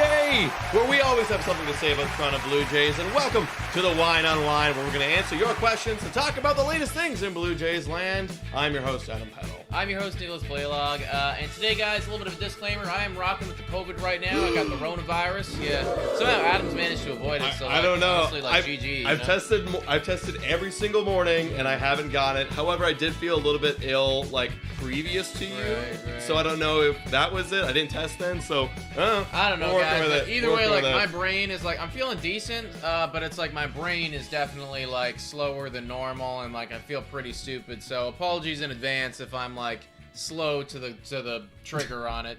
Day, where we always have something to say about the Toronto Blue Jays. And welcome to the Wine on Line, where we're going to answer your questions and talk about the latest things in Blue Jays land. I'm your host, Adam Peddle. I'm your host, Nicholas Blaylock. And today, guys, a little bit of a disclaimer. I am rocking with the COVID right now. I got the coronavirus. Yeah. Somehow Adam's managed to avoid it. So I don't know. Honestly, GG. I've tested every single morning, and I haven't got it. However, I did feel a little bit ill, previous to you. Right. So I don't know if that was it. I didn't test then, so I don't know, guys. But either way, my it. brain is I'm feeling decent, but it's my brain is definitely slower than normal, and I feel pretty stupid. So apologies in advance if I'm slow to the trigger on it.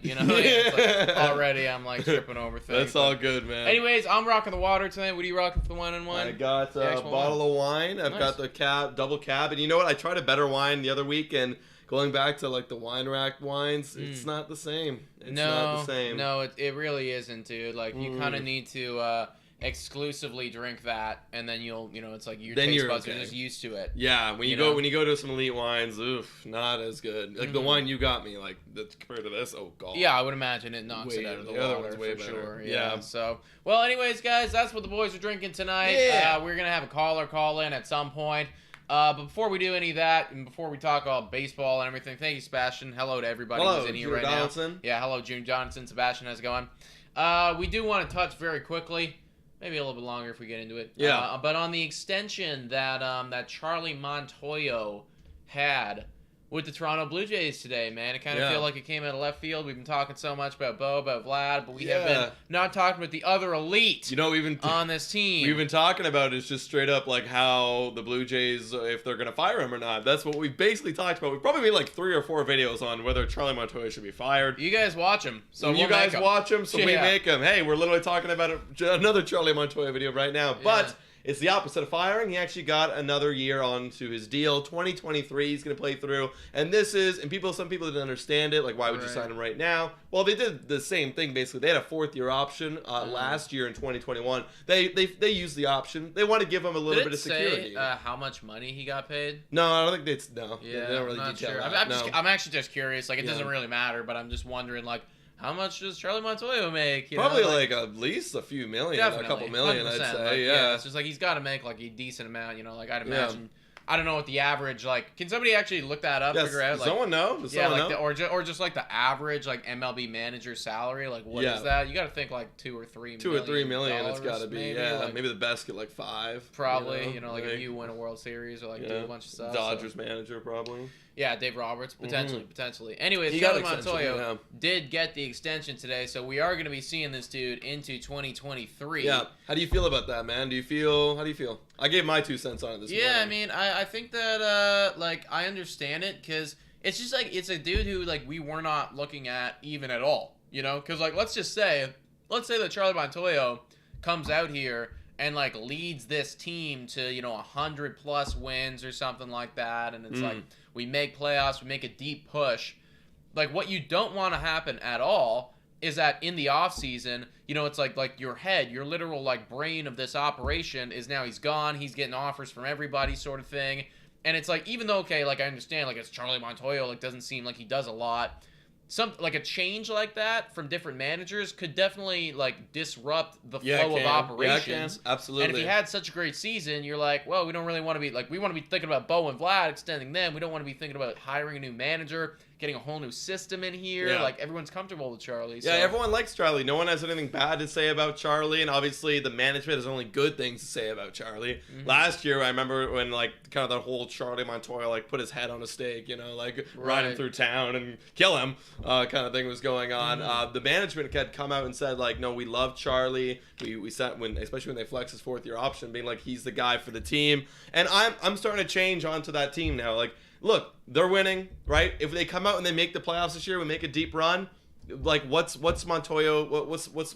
Already I'm tripping over things. That's all good, man. Anyways, I'm rocking the water tonight. What are you rocking for the wine and wine? I got a bottle of wine. I've got the double cab, and you know what? I tried a better wine the other week, and going back to the wine rack wines, it's not the same. It's not the same. No, it really isn't, dude. You kind of need to exclusively drink that, and then your taste buds are just used to it. Yeah, when you go to some elite wines, not as good. The wine you got me, compared to this, oh god. Yeah, I would imagine it knocks it out of the water other one's way for better. sure. Yeah. So, well, anyways, guys, that's what the boys are drinking tonight. Yeah. We're gonna have a caller call in at some point. But before we do any of that, and before we talk about baseball and everything, thank you, Sebastian. Hello to everybody who's in here right now. Yeah, hello, June Johnson. Sebastian, how's it going? We do want to touch very quickly, maybe a little bit longer if we get into it. Yeah. But on the extension that Charlie Montoyo had with the Toronto Blue Jays today, man. It kind of feel like it came out of left field. We've been talking so much about Bo, about Vlad, but we have been not talking about the other elite on this team. We've been talking about is just straight up how the Blue Jays, if they're going to fire him or not. That's what we've basically talked about. We've probably made 3 or 4 videos on whether Charlie Montoya should be fired. You guys watch him. So you guys watch him, so we make him. Hey, we're literally talking about another Charlie Montoya video right now. But it's the opposite of firing. He actually got another year onto his deal. 2023 he's going to play through. And some people didn't understand it. Why would you sign him right now? Well, they did the same thing, basically. They had a 4th-year option last year in 2021. They used the option. They want to give him a little bit of security. Say, how much money he got paid? No, I don't think they don't really I'm detail sure. that. I'm actually just curious. It doesn't really matter, but I'm just wondering, how much does Charlie Montoya make? Probably at least a few million, definitely, a couple million, I'd say. It's just he's got to make a decent amount. I'd imagine. I don't know what the average can somebody actually look that up? Figure out? Does someone know? Or just the average MLB manager salary. What is that? You got to think 2 or 3 million. 2 or 3 million. It's got to be. Maybe, maybe the best get 5. Probably. If you win a World Series or do a bunch of stuff. Dodgers manager probably. Yeah, Dave Roberts, potentially. Anyways, Charlie Montoyo did get the extension today, so we are going to be seeing this dude into 2023. Yeah. How do you feel about that, man? How do you feel? I gave my 2 cents on it this morning. Yeah, I mean, I think that, I understand it, because it's just, it's a dude who, we were not looking at even at all, Because, let's say that Charlie Montoyo comes out here and leads this team to 100+ wins or something like that, and it's we make playoffs, we make a deep push. What you don't want to happen at all is that in the offseason, it's your literal brain of this operation is now he's gone, he's getting offers from everybody sort of thing, and it's even though I understand it's Charlie Montoyo, doesn't seem like he does a lot. A change like that from different managers could definitely disrupt the flow of operations. Yeah, it can. Absolutely. And if he had such a great season, you're well, we don't really want to be we want to be thinking about Bo and Vlad extending them. We don't want to be thinking about hiring a new manager, getting a whole new system in here. Yeah. Everyone's comfortable with Charlie. Yeah, everyone likes Charlie. No one has anything bad to say about Charlie, and obviously the management has only good things to say about Charlie. Last year, I remember when kind of that whole Charlie Montoya put his head on a stake, ride him through town and kill him. Kind of thing was going on. The management had come out and said no, we love Charlie. We said especially when they flex his 4th-year option, being he's the guy for the team. And I'm starting to change onto that team now. Look, they're winning, right? If they come out and they make the playoffs this year, we make a deep run. What's Montoyo?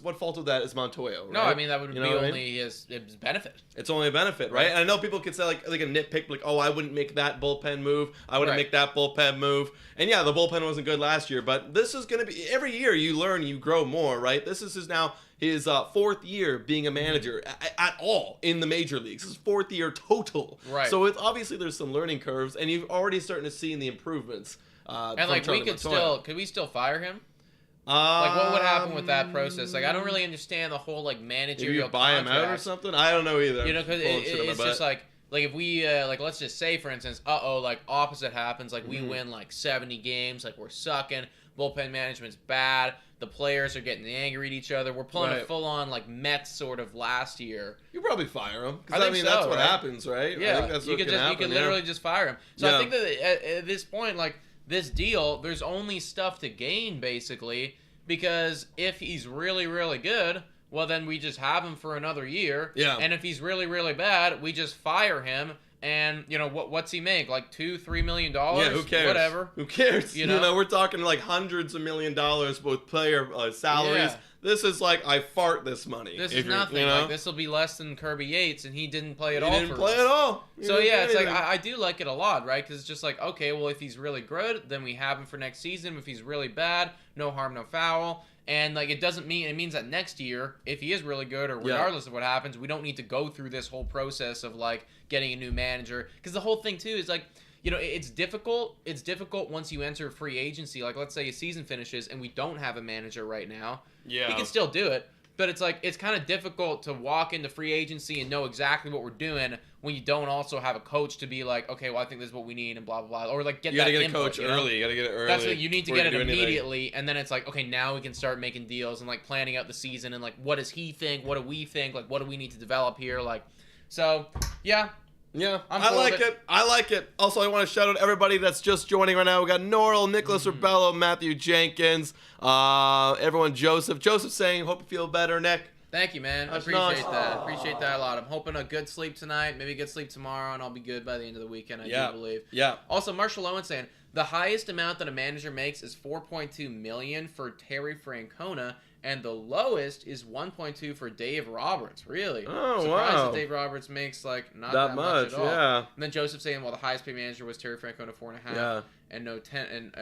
What fault of that is Montoyo? Right? No, I mean that would be only his benefit. It's only a benefit, right? And I know people could say a nitpick, oh, I wouldn't make that bullpen move. I wouldn't make that bullpen move. And yeah, the bullpen wasn't good last year, but this is going to be every year you learn, you grow more, right? This is his 4th year being a manager at all in the major leagues. His 4th year total. Right. So it's obviously there's some learning curves, and you've already starting to see the improvements. And we could we still fire him? Like, what would happen with that process? Like, I don't really understand the whole like managerial. Maybe you buy him out or something. I don't know either. You know, because it's just like if we like let's just say for instance, like opposite happens, like we win like 70 games, like we're sucking, bullpen management's bad, the players are getting angry at each other. We're pulling a full on like Mets sort of last year. You probably fire him. I mean, that's what happens, right? Yeah, I think that's what can happen, you could literally just fire him. So I think that at this point, like this deal, there's only stuff to gain basically. Because if he's really, really good, well, then we just have him for another year. Yeah. And if he's really, really bad, we just fire him. And, you know, what's he make? Like $2-3 million? Yeah, who cares? Whatever. Who cares? You know, we're talking like hundreds of $1 million with player salaries. Yeah. This is like, I fart this money. This is nothing. You know? Like, this will be less than Kirby Yates, and he didn't play at all. He didn't play at all. So, yeah, it's like, I do like it a lot, right? Because it's just like, okay, well, if he's really good, then we have him for next season. If he's really bad, no harm, no foul. And, like, it means that next year, if he is really good or regardless of what happens, we don't need to go through this whole process of, like, getting a new manager. Because the whole thing, too, is, like, you know, it's difficult. It's difficult once you enter free agency. Like, let's say a season finishes and we don't have a manager right now. Yeah. We can still do it. But it's like, it's kind of difficult to walk into free agency and know exactly what we're doing when you don't also have a coach to be like, okay, well, I think this is what we need and blah, blah, blah. Or like get that input. You gotta get a coach early. You gotta get it early. That's what you need to get it immediately. And then it's like, okay, now we can start making deals and like planning out the season and like, what does he think? What do we think? Like, what do we need to develop here? Like, so, yeah. Yeah, I like it. I like it. Also, I want to shout out everybody that's just joining right now. We got Norrell, Nicholas Rebello, Matthew Jenkins, everyone, Joseph. Joseph saying, hope you feel better, Nick. Thank you, man. I appreciate that. Appreciate that a lot. I'm hoping a good sleep tonight, maybe a good sleep tomorrow, and I'll be good by the end of the weekend, I do believe. Yeah. Also, Marshall Owen saying, the highest amount that a manager makes is $4.2 million for Terry Francona, and the lowest is 1.2 for Dave Roberts. Really? Oh, Surprised wow. that Dave Roberts makes like not that much at all. Yeah. And then Joseph saying, well, the highest paid manager was Terry Francona, 4.5. Yeah. And no 10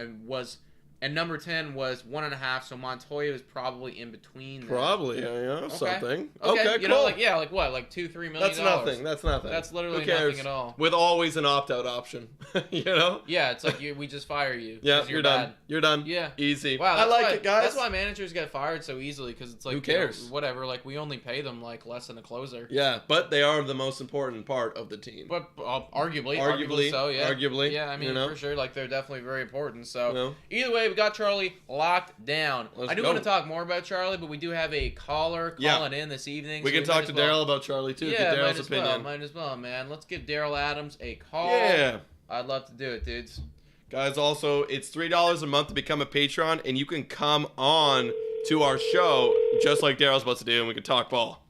and number 10 was 1.5. So Montoya is probably in between. Probably, something. Okay, cool. You know, like what, like $2-3 million. That's nothing. That's literally nothing at all. With always an opt-out option, you know. Yeah, it's like we just fire you. Yeah, you're done. You're done. Yeah, easy. Wow, I like it, guys. That's why managers get fired so easily because it's like who cares? Whatever. Like we only pay them like less than a closer. Yeah, but they are the most important part of the team. But arguably so. Yeah. Arguably. Yeah, I mean for sure. Like they're definitely very important. So either way, we got Charlie locked down. Let's I do want to talk more about Charlie, but we do have a caller calling in this evening. We can talk to Daryl about Charlie too. Yeah, get Daryl's opinion. Might as well, man. Let's give Daryl Adams a call. Yeah. I'd love to do it, dudes. Guys, also, it's $3 a month to become a patron, and you can come on to our show just like Daryl's about to do, and we can talk ball.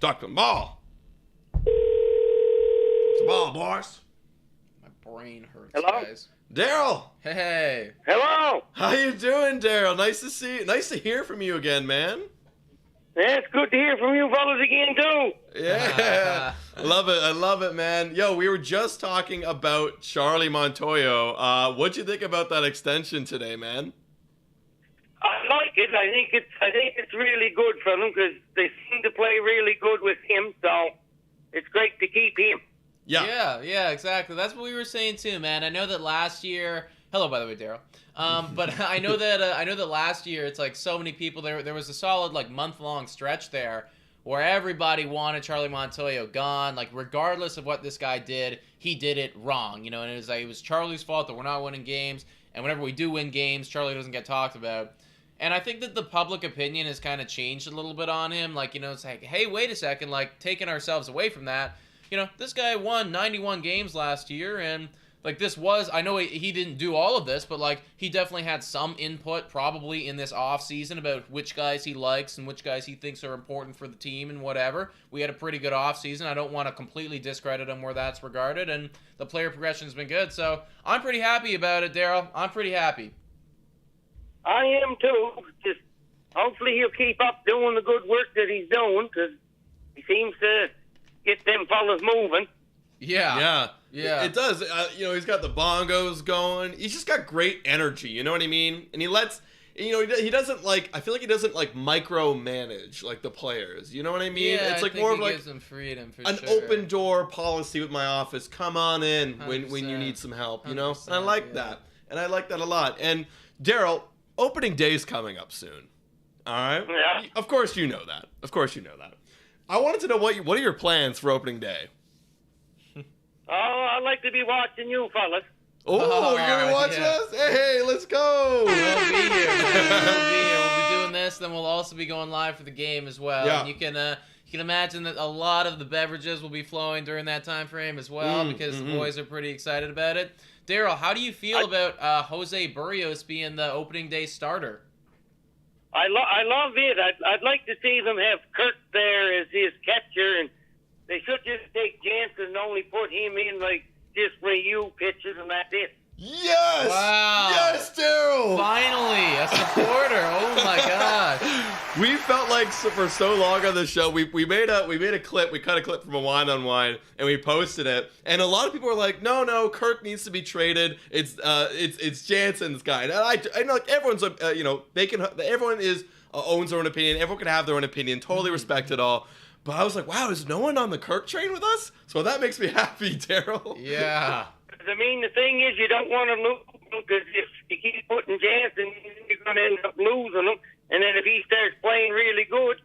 Talk the ball. It's the ball, boys. My brain hurts, Hello? guys. Daryl. Hey. Hello. How you doing, Daryl? Nice to hear from you again, man. Yeah, it's good to hear from you fellas again, too. Yeah. I love it, man. Yo, we were just talking about Charlie Montoyo. What'd you think about that extension today, man? I like it. I think it's really good for them because they seem to play really good with him, so it's great to keep him. Yeah, exactly. That's what we were saying too, man. I know that last year. Hello, by the way, Daryl. But I know that last year it's like so many people. There was a solid like month-long stretch there where everybody wanted Charlie Montoyo gone. Like regardless of what this guy did, he did it wrong. You know, and it was Charlie's fault that we're not winning games. And whenever we do win games, Charlie doesn't get talked about. And I think that the public opinion has kind of changed a little bit on him. Like, you know, it's like, hey, wait a second, like taking ourselves away from that. You know, this guy won 91 games last year, and like this was, I know he didn't do all of this, but like he definitely had some input probably in this off season about which guys he likes and which guys he thinks are important for the team and whatever. We had a pretty good off season. I don't want to completely discredit him where that's regarded, and the player progression has been good. So I'm pretty happy about it, Daryl. I'm pretty happy. I am too. Just hopefully he'll keep up doing the good work that he's doing because he seems to get them fellas moving. Yeah. It does. You know, he's got the bongos going. He's just got great energy. You know what I mean? And he lets. You know, he doesn't like. I feel like he doesn't like micromanage like the players. You know what I mean? Yeah, it's like I think more of he like gives them freedom for an sure. open door policy with my office. Come on in when you 100%. need some help. You know, and I like 100%, that. And I like that a lot. And Daryl, opening day's coming up soon. All right? Yeah. Of course you know that. I wanted to know what are your plans for opening day? Oh, I'd like to be watching you fellas. Oh, you're going to be watching yeah. us? Hey, let's go. We'll be here. We'll be doing this. Then we'll also be going live for the game as well. Yeah. And you can imagine that a lot of the beverages will be flowing during that time frame as well because the boys are pretty excited about it. Daryl, how do you feel about Jose Burrios being the opening day starter? I love it. I'd like to see them have Kirk there as his catcher, and they should just take Jansen and only put him in like just Ryu pitches, and that's it. Yes! Wow. Yes, Daryl! Finally, a supporter. Oh my gosh. We felt like for so long on the show, we made a clip, we cut a clip from a Wine on Wine, and we posted it. And a lot of people were like, no, Kirk needs to be traded. It's Jansen's guy. And I know like everyone's everyone owns their own opinion. Everyone can have their own opinion. Totally respect it all. But I was like, wow, is no one on the Kirk train with us? So that makes me happy, Daryl. Yeah. I mean, the thing is, you don't want to lose him because if you keep putting Jansen, you're going to end up losing him. And then if he starts playing really good,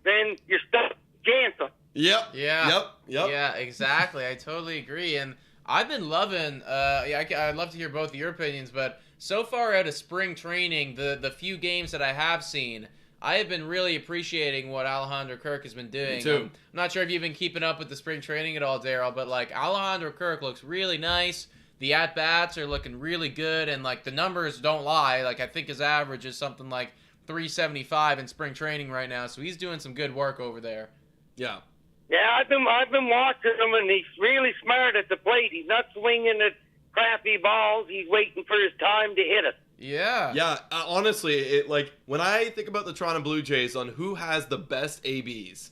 then you're stuck with Jansen. Yep. Yeah. Yep. Yeah, exactly. I totally agree. And I've been loving, I'd love to hear both of your opinions, but so far out of spring training, the few games that I have seen, I have been really appreciating what Alejandro Kirk has been doing. Me too. I'm not sure if you've been keeping up with the spring training at all, Daryl, but like Alejandro Kirk looks really nice. The at-bats are looking really good, and like the numbers don't lie. Like I think his average is something like 375 in spring training right now, so he's doing some good work over there. Yeah. Yeah, I've been watching him, and he's really smart at the plate. He's not swinging at crappy balls. He's waiting for his time to hit it. Yeah. Yeah, honestly, when I think about the Toronto Blue Jays on who has the best ABs,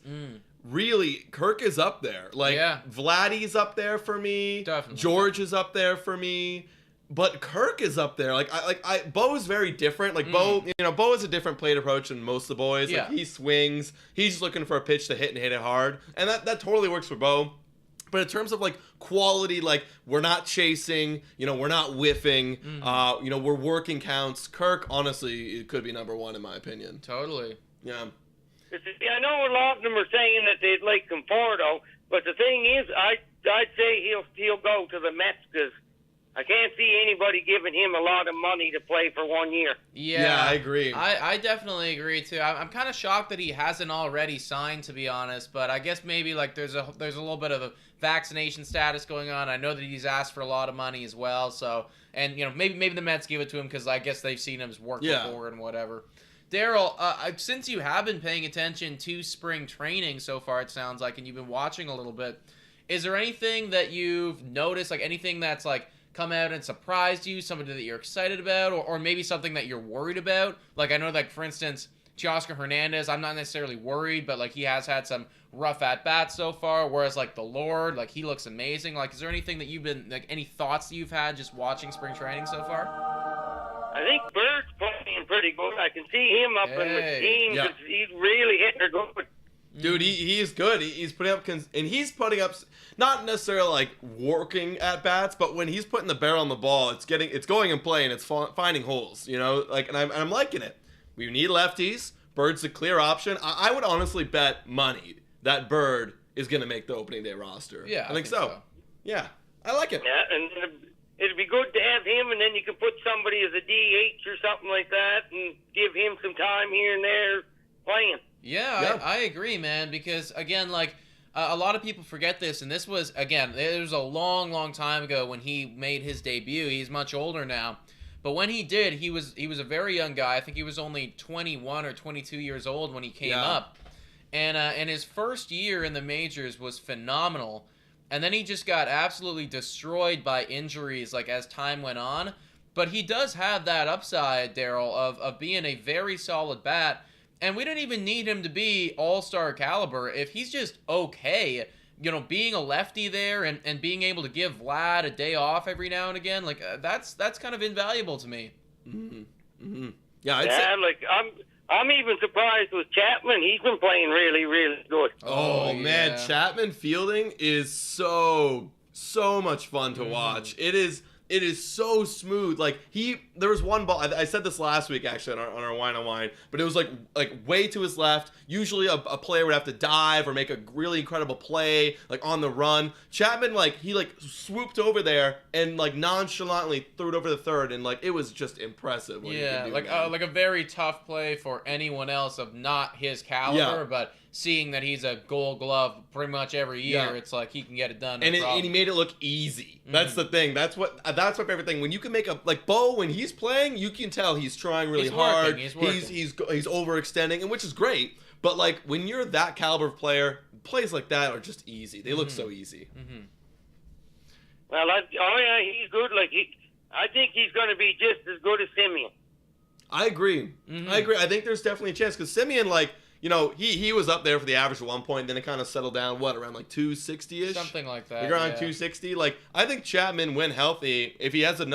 really, Kirk is up there. Like, Yeah. Vladdy's up there for me. Definitely. George is up there for me. But Kirk is up there. Bo's very different. Like, Bo has a different plate approach than most of the boys. Yeah. Like, he swings. He's just looking for a pitch to hit and hit it hard. And that totally works for Bo. But in terms of like quality, like we're not chasing, we're not whiffing, we're working counts. Kirk, honestly, it could be number one in my opinion. Totally. Yeah. I know a lot of them are saying that they'd like Conforto, but the thing is, I'd say he'll go to the Mets because I can't see anybody giving him a lot of money to play for 1 year. Yeah, I agree. I definitely agree too. I'm kind of shocked that he hasn't already signed, to be honest. But I guess maybe like there's a little bit of a vaccination status going on. I know that he's asked for a lot of money as well. So and maybe the Mets give it to him because I guess they've seen him work before and whatever. Daryl, since you have been paying attention to spring training so far, it sounds like, and you've been watching a little bit, is there anything that you've noticed, like anything that's like come out and surprised you, somebody that you're excited about, or maybe something that you're worried about? Like, I know, like, for instance, Teoscar Hernandez, I'm not necessarily worried, but, like, he has had some rough at-bats so far, whereas, like, the Lord, like, he looks amazing. Like, is there anything that you've been, like, any thoughts that you've had just watching spring training so far? I think Bird's playing pretty good. I can see him up in the team because he's really hitting her good. Dude, he is good. He's putting up, and he's putting up not necessarily like working at bats, but when he's putting the barrel on the ball, it's going in play and it's finding holes. And I'm liking it. We need lefties. Bird's a clear option. I would honestly bet money that Bird is going to make the opening day roster. Yeah, I think so. Yeah, I like it. Yeah, and it'd be good to have him, and then you can put somebody as a DH or something like that, and give him some time here and there playing. Yeah. I agree, man, because, again, like, a lot of people forget this, and this was, again, it was a long, long time ago when he made his debut. He's much older now. But when he did, he was a very young guy. I think he was only 21 or 22 years old when he came up. And his first year in the majors was phenomenal. And then he just got absolutely destroyed by injuries, like, as time went on. But he does have that upside, Daryl, of being a very solid bat. And we don't even need him to be all-star caliber. If he's just okay, being a lefty there and being able to give Vlad a day off every now and again, like that's kind of invaluable to me. Mm-hmm. Mm-hmm. Yeah, like I'm even surprised with Chapman. He's been playing really, really good. Oh man, Chapman fielding is so much fun to watch. It is It is so smooth. Like there was one ball. I said this last week actually on our Wine on Wine, but it was like way to his left. Usually a player would have to dive or make a really incredible play like on the run. Chapman he swooped over there and like nonchalantly threw it over the third, and like it was just impressive. What he could do, like a very tough play for anyone else of not his caliber, but seeing that he's a Gold Glove pretty much every year, it's like he can get it done. And he made it look easy. That's the thing. That's my favorite thing. When you can make Bo, when he's playing, you can tell he's trying really hard. He's working. He's overextending, and which is great. But like when you're that caliber of player, plays like that are just easy. They look so easy. Well, he's good. I think he's going to be just as good as Simeon. I agree. I think there's definitely a chance because Simeon, he was up there for the average at one point, then it kind of settled down, around 260-ish? Something like that. Around 260. I think Chapman, when healthy, if he has a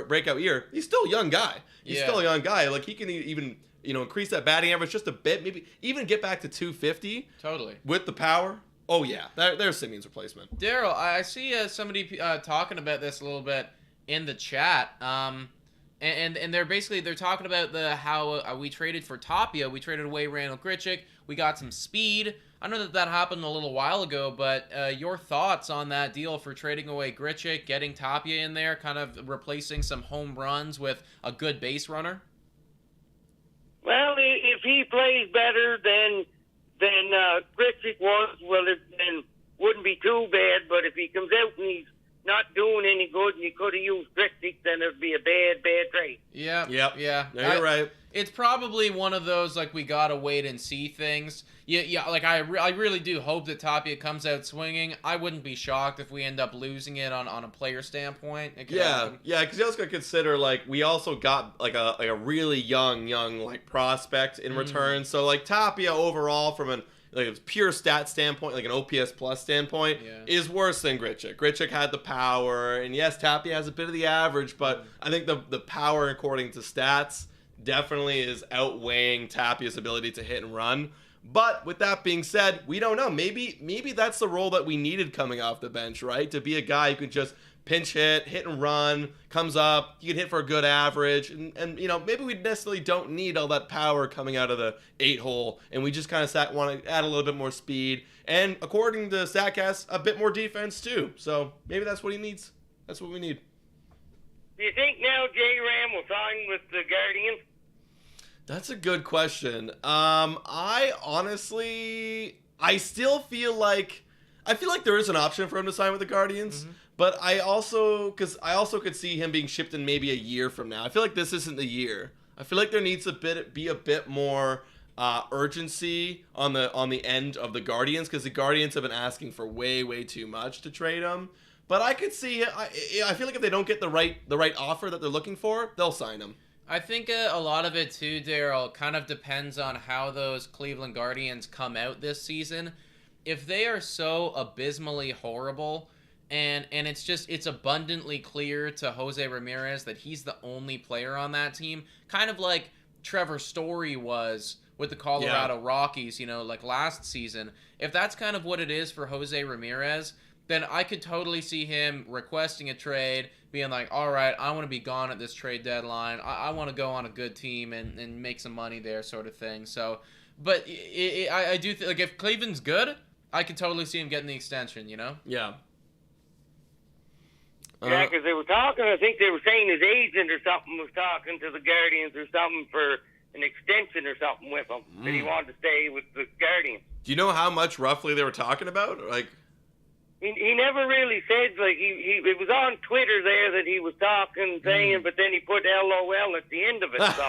breakout year, he's still a young guy. He can even, increase that batting average just a bit, maybe even get back to 250. Totally. With the power. Oh, yeah. There's Simeon's replacement. Daryl, I see somebody talking about this a little bit in the chat. And they're talking about how we traded for Tapia. We traded away Randall Grichuk. We got some speed. I know that happened a little while ago, but your thoughts on that deal for trading away Grichuk, getting Tapia in there, kind of replacing some home runs with a good base runner? Well, if he plays better than Grichuk was, then wouldn't be too bad. But if he comes out and he's not doing any good and you could have used Grichuk, then it would be a bad trade. Yeah. No, you're right. It's probably one of those we gotta wait and see things. I really do hope that Tapia comes out swinging. I wouldn't be shocked if we end up losing it on a player standpoint. Yeah, because you also got to consider we also got a really young prospect in return. So Tapia overall from a pure stat standpoint, an OPS plus standpoint, is worse than Grichuk. Grichuk had the power, and yes, Tapia has a bit of the average, but I think the power according to stats definitely is outweighing Tapia's ability to hit and run. But with that being said, we don't know. Maybe that's the role that we needed coming off the bench, right? To be a guy who could just pinch hit and run, comes up, you can hit for a good average, and maybe we necessarily don't need all that power coming out of the 8-hole, and we just kind of want to add a little bit more speed, and according to StatCast, a bit more defense too. So maybe that's what he needs. That's what we need. Do you think now J-Ram will sign with the Guardians? That's a good question. I still feel like there is an option for him to sign with the Guardians. But I also could see him being shipped in maybe a year from now. I feel like this isn't the year. I feel like there needs to be a bit more urgency on the end of the Guardians, because the Guardians have been asking for way too much to trade him. But I could see. I feel like if they don't get the right offer that they're looking for, they'll sign him. I think a lot of it too, Daryl, kind of depends on how those Cleveland Guardians come out this season. If they are so abysmally horrible, and it's abundantly clear to Jose Ramirez that he's the only player on that team, kind of like Trevor Story was with the Colorado Rockies, last season. If that's kind of what it is for Jose Ramirez, then I could totally see him requesting a trade, being like, all right, I want to be gone at this trade deadline. I want to go on a good team and make some money there, sort of thing. So, but I do think, if Cleveland's good, I could totally see him getting the extension, Yeah. Yeah, because they were talking, I think they were saying his agent or something was talking to the Guardians or something for an extension or something with him, that he wanted to stay with the Guardians. Do you know how much roughly they were talking about? He never really said, it was on Twitter there that he was talking, saying, but then he put LOL at the end of it. So.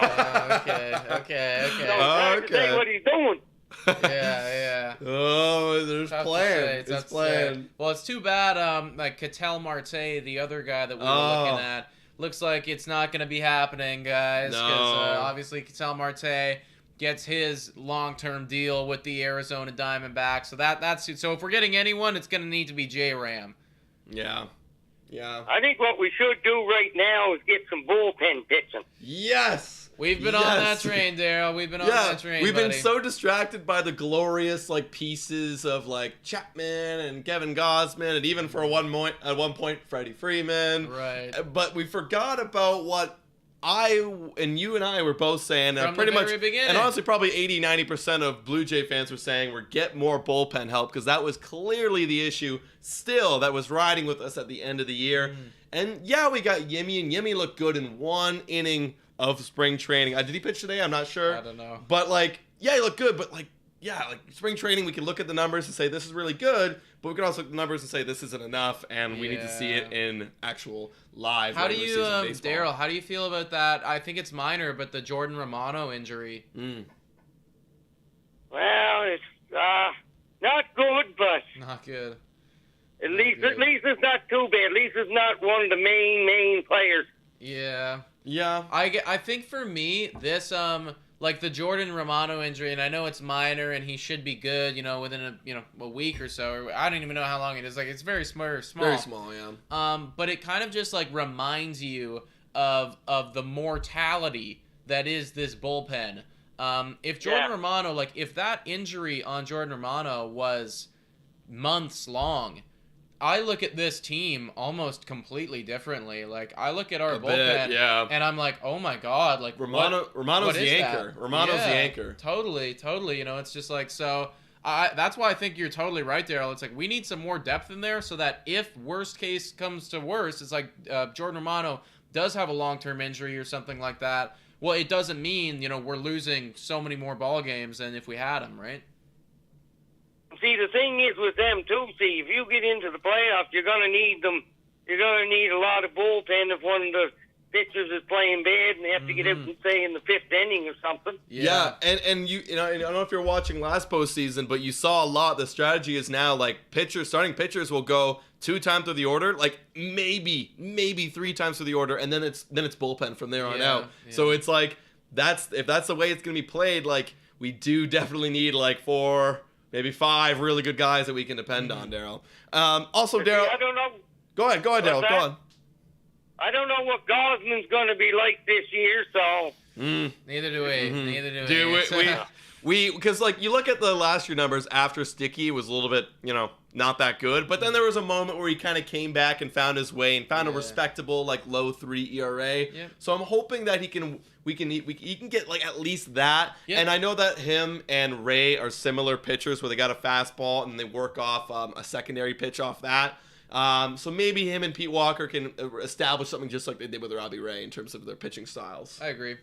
Okay. So hard to say what he's doing. Yeah. Oh, there's plan. It's plan. Well, it's too bad. Ketel Marte, the other guy that we were looking at, looks like it's not going to be happening, guys. Because obviously Ketel Marte gets his long-term deal with the Arizona Diamondbacks. So if we're getting anyone, it's going to need to be J-Ram. Yeah. I think what we should do right now is get some bullpen pitching. Yes. We've been on that train, Daryl. We've been on that train, we've buddy. been so distracted by the glorious like pieces of like Chapman and Kevin Gausman, and even for at one point Freddie Freeman. Right. But we forgot about what you and I were both saying, From pretty the very much, beginning. and honestly, probably 80-90% of Blue Jay fans were saying we're get more bullpen help, because that was clearly the issue still that was riding with us at the end of the year. And yeah, we got Yimmy, and Yimmy looked good in one inning of spring training. Did he pitch today? I'm not sure. I don't know. But like, yeah, he looked good. But like, yeah, like spring training, we can look at the numbers and say this is really good, but we can also look at the numbers and say this isn't enough, and we need to see it in actual live. How do you, baseball. Daryl? How do you feel about that? I think it's minor, but the Jordan Romano injury. Well, it's not good, but Not good. at least it's not too bad. At least it's not one of the main players. Yeah. Yeah. I think for me, this like the Jordan Romano injury, and I know it's minor and he should be good, within a week or so. Or I don't even know how long it is. Like, it's very small. Very small, yeah. But it kind of just like reminds you of the mortality that is this bullpen. If Jordan Romano, like if that injury on Jordan Romano was months long, I look at this team almost completely differently. Like, I look at our bullpen, and I'm like, oh my god, like Romano's the anchor. Romano's the anchor. Totally. It's just like, so that's why I think you're totally right, Daryl. It's like we need some more depth in there so that if worst case comes to worst, it's like Jordan Romano does have a long-term injury or something like that. Well, it doesn't mean we're losing so many more ball games than if we had him, right? See, the thing is with them too. See, if you get into the playoffs, you're gonna need them. You're gonna need a lot of bullpen if one of the pitchers is playing bad and they have to get out, say, in the fifth inning or something. Yeah, and I don't know if you're watching last postseason, but you saw a lot. The strategy is now like starting pitchers will go 2 times through the order, like maybe 3 times through the order, and then it's bullpen from there on out. Yeah. So it's like if that's the way it's gonna be played, like we do definitely need like 4. Maybe 5 really good guys that we can depend on, Daryl. Also, Daryl. I don't know. Go ahead, Daryl. Go on. I don't know what Gosman's going to be like this year, so. Neither do we. Neither do we. Dude, we because like you look at the last year numbers after Sticky was a little bit not that good, but then there was a moment where he kind of came back and found his way and found a respectable like low 3 ERA. Yep. So I'm hoping that he can get like at least that. Yep. And I know that him and Ray are similar pitchers where they got a fastball and they work off a secondary pitch off that. So maybe him and Pete Walker can establish something just like they did with Robbie Ray in terms of their pitching styles. I agree.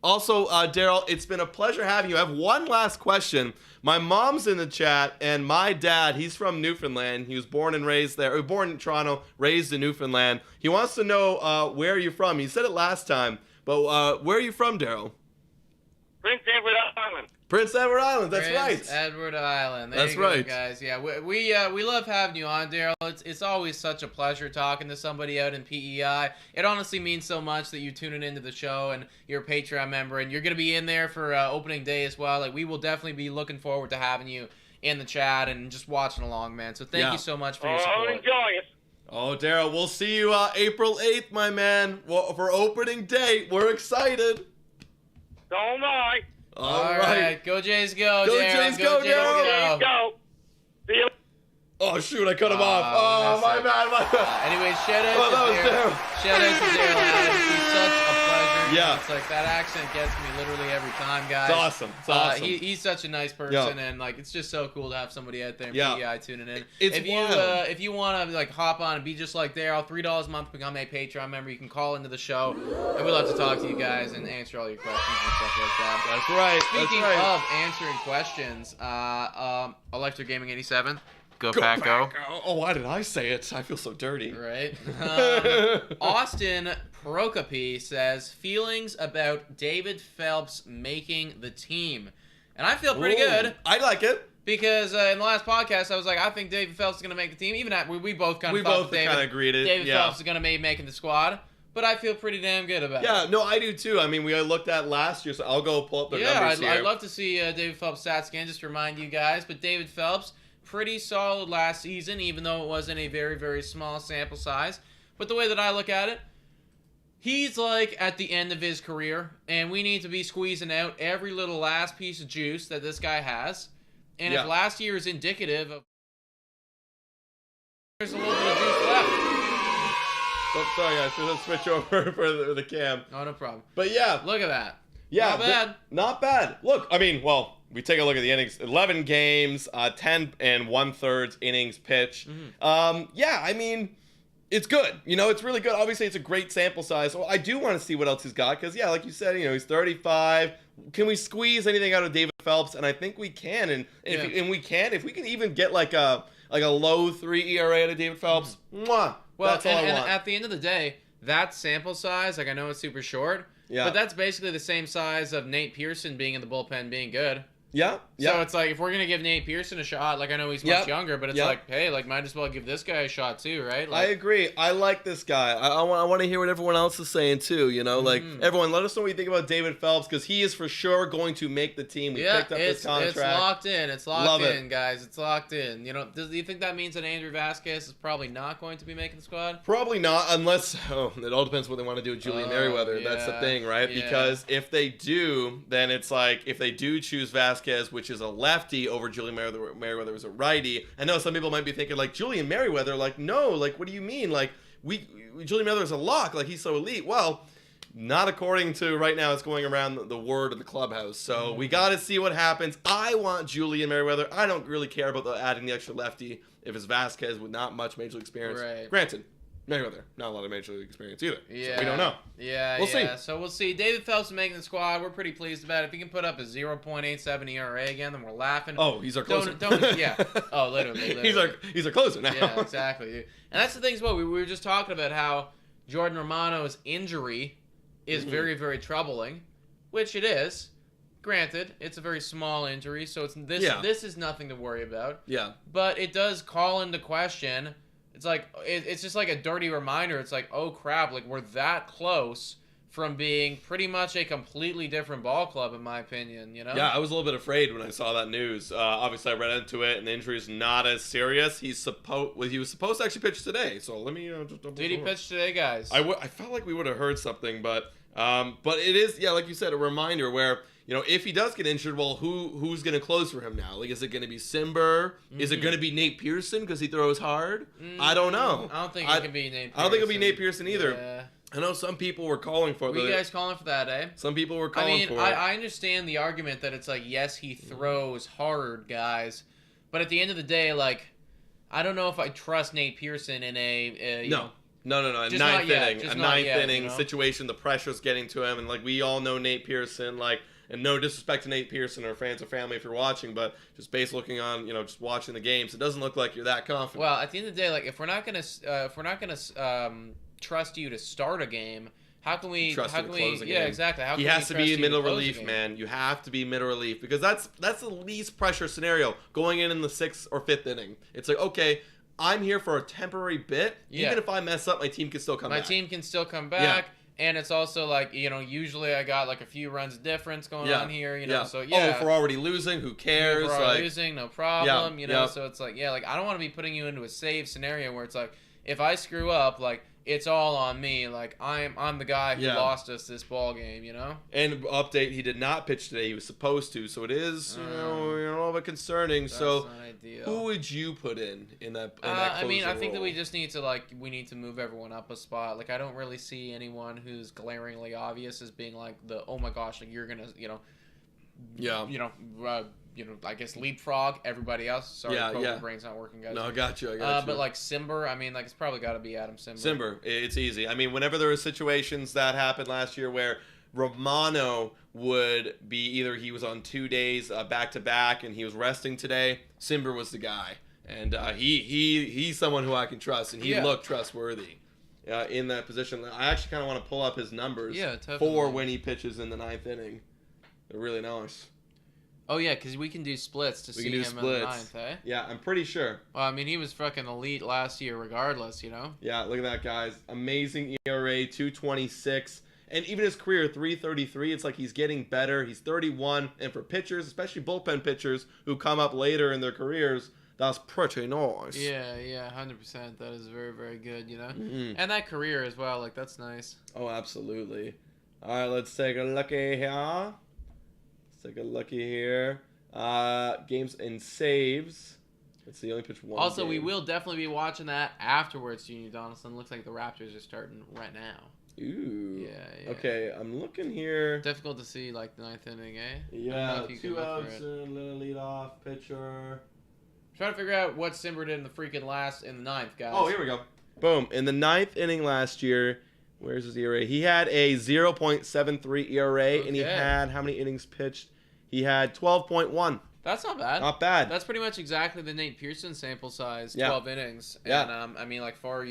Also, Daryl, it's been a pleasure having you. I have one last question. My mom's in the chat, and my dad, he's from Newfoundland. He was born and raised there. Or born in Toronto, raised in Newfoundland. He wants to know where you're from. He said it last time, but where are you from, Daryl? Prince Edward Island. Prince Edward Island, that's Prince right. Edward Island. There that's you go, right, guys. Yeah, we love having you on, Daryl. It's always such a pleasure talking to somebody out in PEI. It honestly means so much that you tuning into the show and you're a Patreon member, and you're gonna be in there for opening day as well. Like, we will definitely be looking forward to having you in the chat and just watching along, man. So thank you so much for your support. I'll enjoy it. Oh, Daryl, we'll see you April 8th, my man, for opening day. We're excited. So am I. All right. Go Jays go, Go Daryl. Jays go, Daryl. Go. See you. Oh, shoot, I cut him off. Oh, my bad. Anyway, shout out to Daryl. Shout out to Daryl Adams. He's such a pleasure. Yeah. It's like that accent gets me literally every time, guys. It's awesome. It's awesome. He's such a nice person, and like it's just so cool to have somebody out there in PEI tuning in. If you want to like hop on and be just like Daryl, $3 a month, become a Patreon member. You can call into the show, and we love to talk to you guys and answer all your questions and stuff like that. That's right. Speaking of answering questions, Electric Gaming 87. Go Pack, go. Oh, why did I say it? I feel so dirty. Right. Austin Prokopi says, feelings about David Phelps making the team. And I feel pretty good. I like it. Because in the last podcast, I was like, I think David Phelps is going to make the team. Even at, we both kind of thought agreed it. David Phelps is going to be making the squad. But I feel pretty damn good about it. Yeah, no, I do too. I mean, we looked at last year, so I'll go pull up the numbers here. I'd love to see David Phelps stats again, just to remind you guys. But David Phelps, pretty solid last season, even though it wasn't a very, very small sample size. But the way that I look at it, He's like at the end of his career, and we need to be squeezing out every little last piece of juice that this guy has. And if last year is indicative of, there's a little bit of juice left. Oh, sorry guys, let's switch over for the cam. Oh, no problem. But yeah, Look at that. yeah, Not bad. Not bad. Look, I mean, well, we take a look at the innings. 11 games, 10 and 1/3 innings pitched. Yeah, I mean, it's good. You know, it's really good. Obviously, it's a great sample size. So I do want to see what else he's got because, yeah, like you said, you know, he's 35. Can we squeeze anything out of David Phelps? And I think we can. And if we can even get like a low 3 ERA out of David Phelps, mwah, Well, that's all I want. And at the end of the day, that sample size, like I know it's super short, but that's basically the same size of Nate Pearson being in the bullpen being good. Yeah. So it's like if we're gonna give Nate Pearson a shot, like I know he's much younger, but it's like, hey, like might as well give this guy a shot too, right? Like, I agree. I like this guy. I want to hear what everyone else is saying too. You know, like everyone, let us know what you think about David Phelps because he is for sure going to make the team. We picked up this contract. It's locked in. It's locked in, guys. It's locked in. You know, do you think that means that Andrew Vasquez is probably not going to be making the squad? Probably not, unless it all depends what they want to do with Julian Merriweather. That's the thing, right? Yeah. Because if they do, then it's like if they do choose Vasquez, which is a lefty over Julian Merriweather was a righty. I know some people might be thinking like Julian Merriweather, like no, like what do you mean? Like Julian Merriweather is a lock, like he's so elite. Well, not according to right now. It's going around the word of the clubhouse. So we got to see what happens. I want Julian Merriweather. I don't really care about adding the extra lefty if it's Vasquez with not much major league experience. Right. Granted, Merriweather, not a lot of major league experience either. Yeah. So we don't know. Yeah, We'll see. So we'll see. David Phelps is making the squad. We're pretty pleased about it. If he can put up a 0.87 ERA again, then we're laughing. Oh, he's our closer. Yeah. Oh, literally. He's our closer now. Yeah, exactly, dude. And that's the thing as well. We were just talking about how Jordan Romano's injury is very, very troubling, which it is. Granted, it's a very small injury, so this is nothing to worry about. Yeah. But it does call into question. It's like it's just like a dirty reminder. It's like, oh crap, like we're that close from being pretty much a completely different ball club, in my opinion. You know? Yeah, I was a little bit afraid when I saw that news. Obviously, I read into it, and the injury is not as serious. He was supposed to actually pitch today. So let me just double. Did he pitch today, guys? I felt like we would have heard something, but it is, yeah, like you said, a reminder where, you know, if he does get injured, well, who's going to close for him now? Like, is it going to be Simber? Is it going to be Nate Pearson because he throws hard? I don't know. I don't think it can be Nate Pearson. I don't think it'll be Nate Pearson either. Yeah. I know some people were calling for it. Were you guys calling for that, eh? Some people were calling for it. I understand the argument that it's like, yes, he throws hard, guys. But at the end of the day, like, I don't know if I trust Nate Pearson in a No. A ninth inning situation. The pressure's getting to him, and like we all know Nate Pearson, like, and no disrespect to Nate Pearson or fans or family if you're watching, but just based looking on, you know, just watching the games, it doesn't look like you're that confident. Well, at the end of the day, like if we're not gonna trust you to start a game, how can we trust you to close a game? Yeah, exactly. How he can has we to be trust middle you to close a relief, game? man. You have to be middle relief because that's the least pressure scenario going in the 6th or 5th inning. It's like, okay, I'm here for a temporary bit. Yeah. Even if I mess up, my team can still come back. My team can still come back. Yeah. And it's also like, you know, usually I got like a few runs difference going on here, you know. So Oh, if we're already losing, who cares? If we're already losing, no problem, you know. Yeah. So it's like, like I don't want to be putting you into a save scenario where it's like if I screw up, like it's all on me. Like I'm the guy who lost us this ball game, you know. And update, he did not pitch today. He was supposed to, so it is you know, a little bit concerning. That's so not ideal. who would you put in that? I mean, I think that role? we just need to move everyone up a spot. Like I don't really see anyone who's glaringly obvious as being like the oh my gosh, like you're gonna I guess leapfrog everybody else. Sorry, my brain's not working, guys. No, I got you. But like Simber, I mean, like it's probably got to be Adam Simber. Simber, it's easy. I mean, whenever there were situations that happened last year where Romano would be either he was on 2 days back to back and he was resting today, Simber was the guy, and he's someone who I can trust, and he looked trustworthy. In that position, I actually kind of want to pull up his numbers for when he pitches in the 9th inning. They're really nice. Oh, yeah, because we can do splits to see him in the 9th, eh? Yeah, I'm pretty sure. Well, I mean, he was fucking elite last year regardless, you know? Yeah, look at that, guys. Amazing ERA, 2.26. And even his career, 3.33. It's like he's getting better. He's 31. And for pitchers, especially bullpen pitchers who come up later in their careers, That's pretty nice. Yeah, 100%. That is very, very good, you know? Mm-hmm. And that career as well, like, that's nice. Oh, absolutely. All right, let's take a looky here. Games and saves. Let's see, only pitched one Also, game. we will definitely be watching that afterwards, Junior Donaldson. Looks like the Raptors are starting right now. Ooh. Yeah. Okay, I'm looking here. Difficult to see, like, the 9th inning, eh? Yeah, 2 outs and little leadoff pitcher. Trying to figure out what Simber did in the freaking last in the 9th, guys. Oh, here we go. Boom. In the 9th inning last year, where's his ERA? He had a 0.73 ERA, and he had how many innings pitched? He had 12.1. That's not bad. Not bad. That's pretty much exactly the Nate Pearson sample size, 12 innings. And, I mean, like, far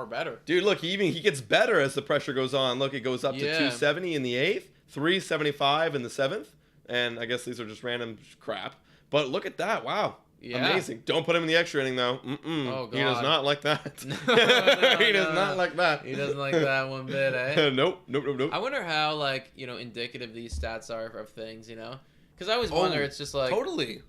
better. Dude, look, he gets better as the pressure goes on. Look, it goes up to 270 in the 8th, 375 in the 7th, and I guess these are just random crap. But look at that. Wow. Yeah. Amazing. Don't put him in the extra inning, though. Oh, God. He does not like that. No, he does not like that. He doesn't like that one bit, eh? Nope. I wonder how, like, you know, indicative these stats are of things, you know? Because I always wonder, it's just like... Totally,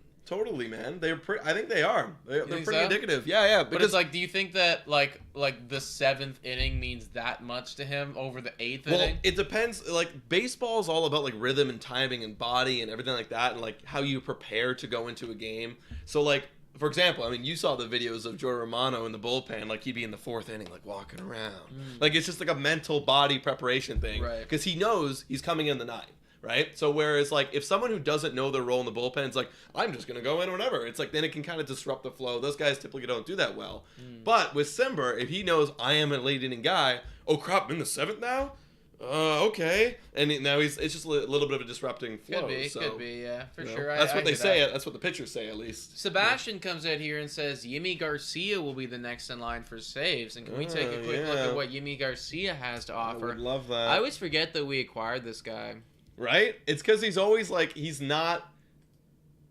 man. I think they are. They're pretty indicative. Yeah. But it's like, do you think that, like the 7th inning means that much to him over the 8th inning? Well, it depends. Like, baseball is all about, like, rhythm and timing and body and everything like that, and, like, how you prepare to go into a game. So, like, for example, I mean, you saw the videos of Joe Romano in the bullpen, like, he'd be in the 4th inning, like, walking around. Like, it's just, like, a mental body preparation thing. Right. Because he knows he's coming in the 9th. Right? So whereas, like, if someone who doesn't know their role in the bullpen is like, I'm just going to go in whenever, it's like, then it can kind of disrupt the flow. Those guys typically don't do that well. But with Simber, if he knows I am a late inning guy, oh crap, I'm in the 7th now? Okay. And now it's just a little bit of a disrupting flow. Could be, yeah, for sure. That's what they say. That's what the pitchers say, at least. Sebastian comes out here and says Yimi Garcia will be the next in line for saves. And can we take a quick look at what Yimi Garcia has to offer? I would love that. I always forget that we acquired this guy. Right? It's because he's always like, he's not,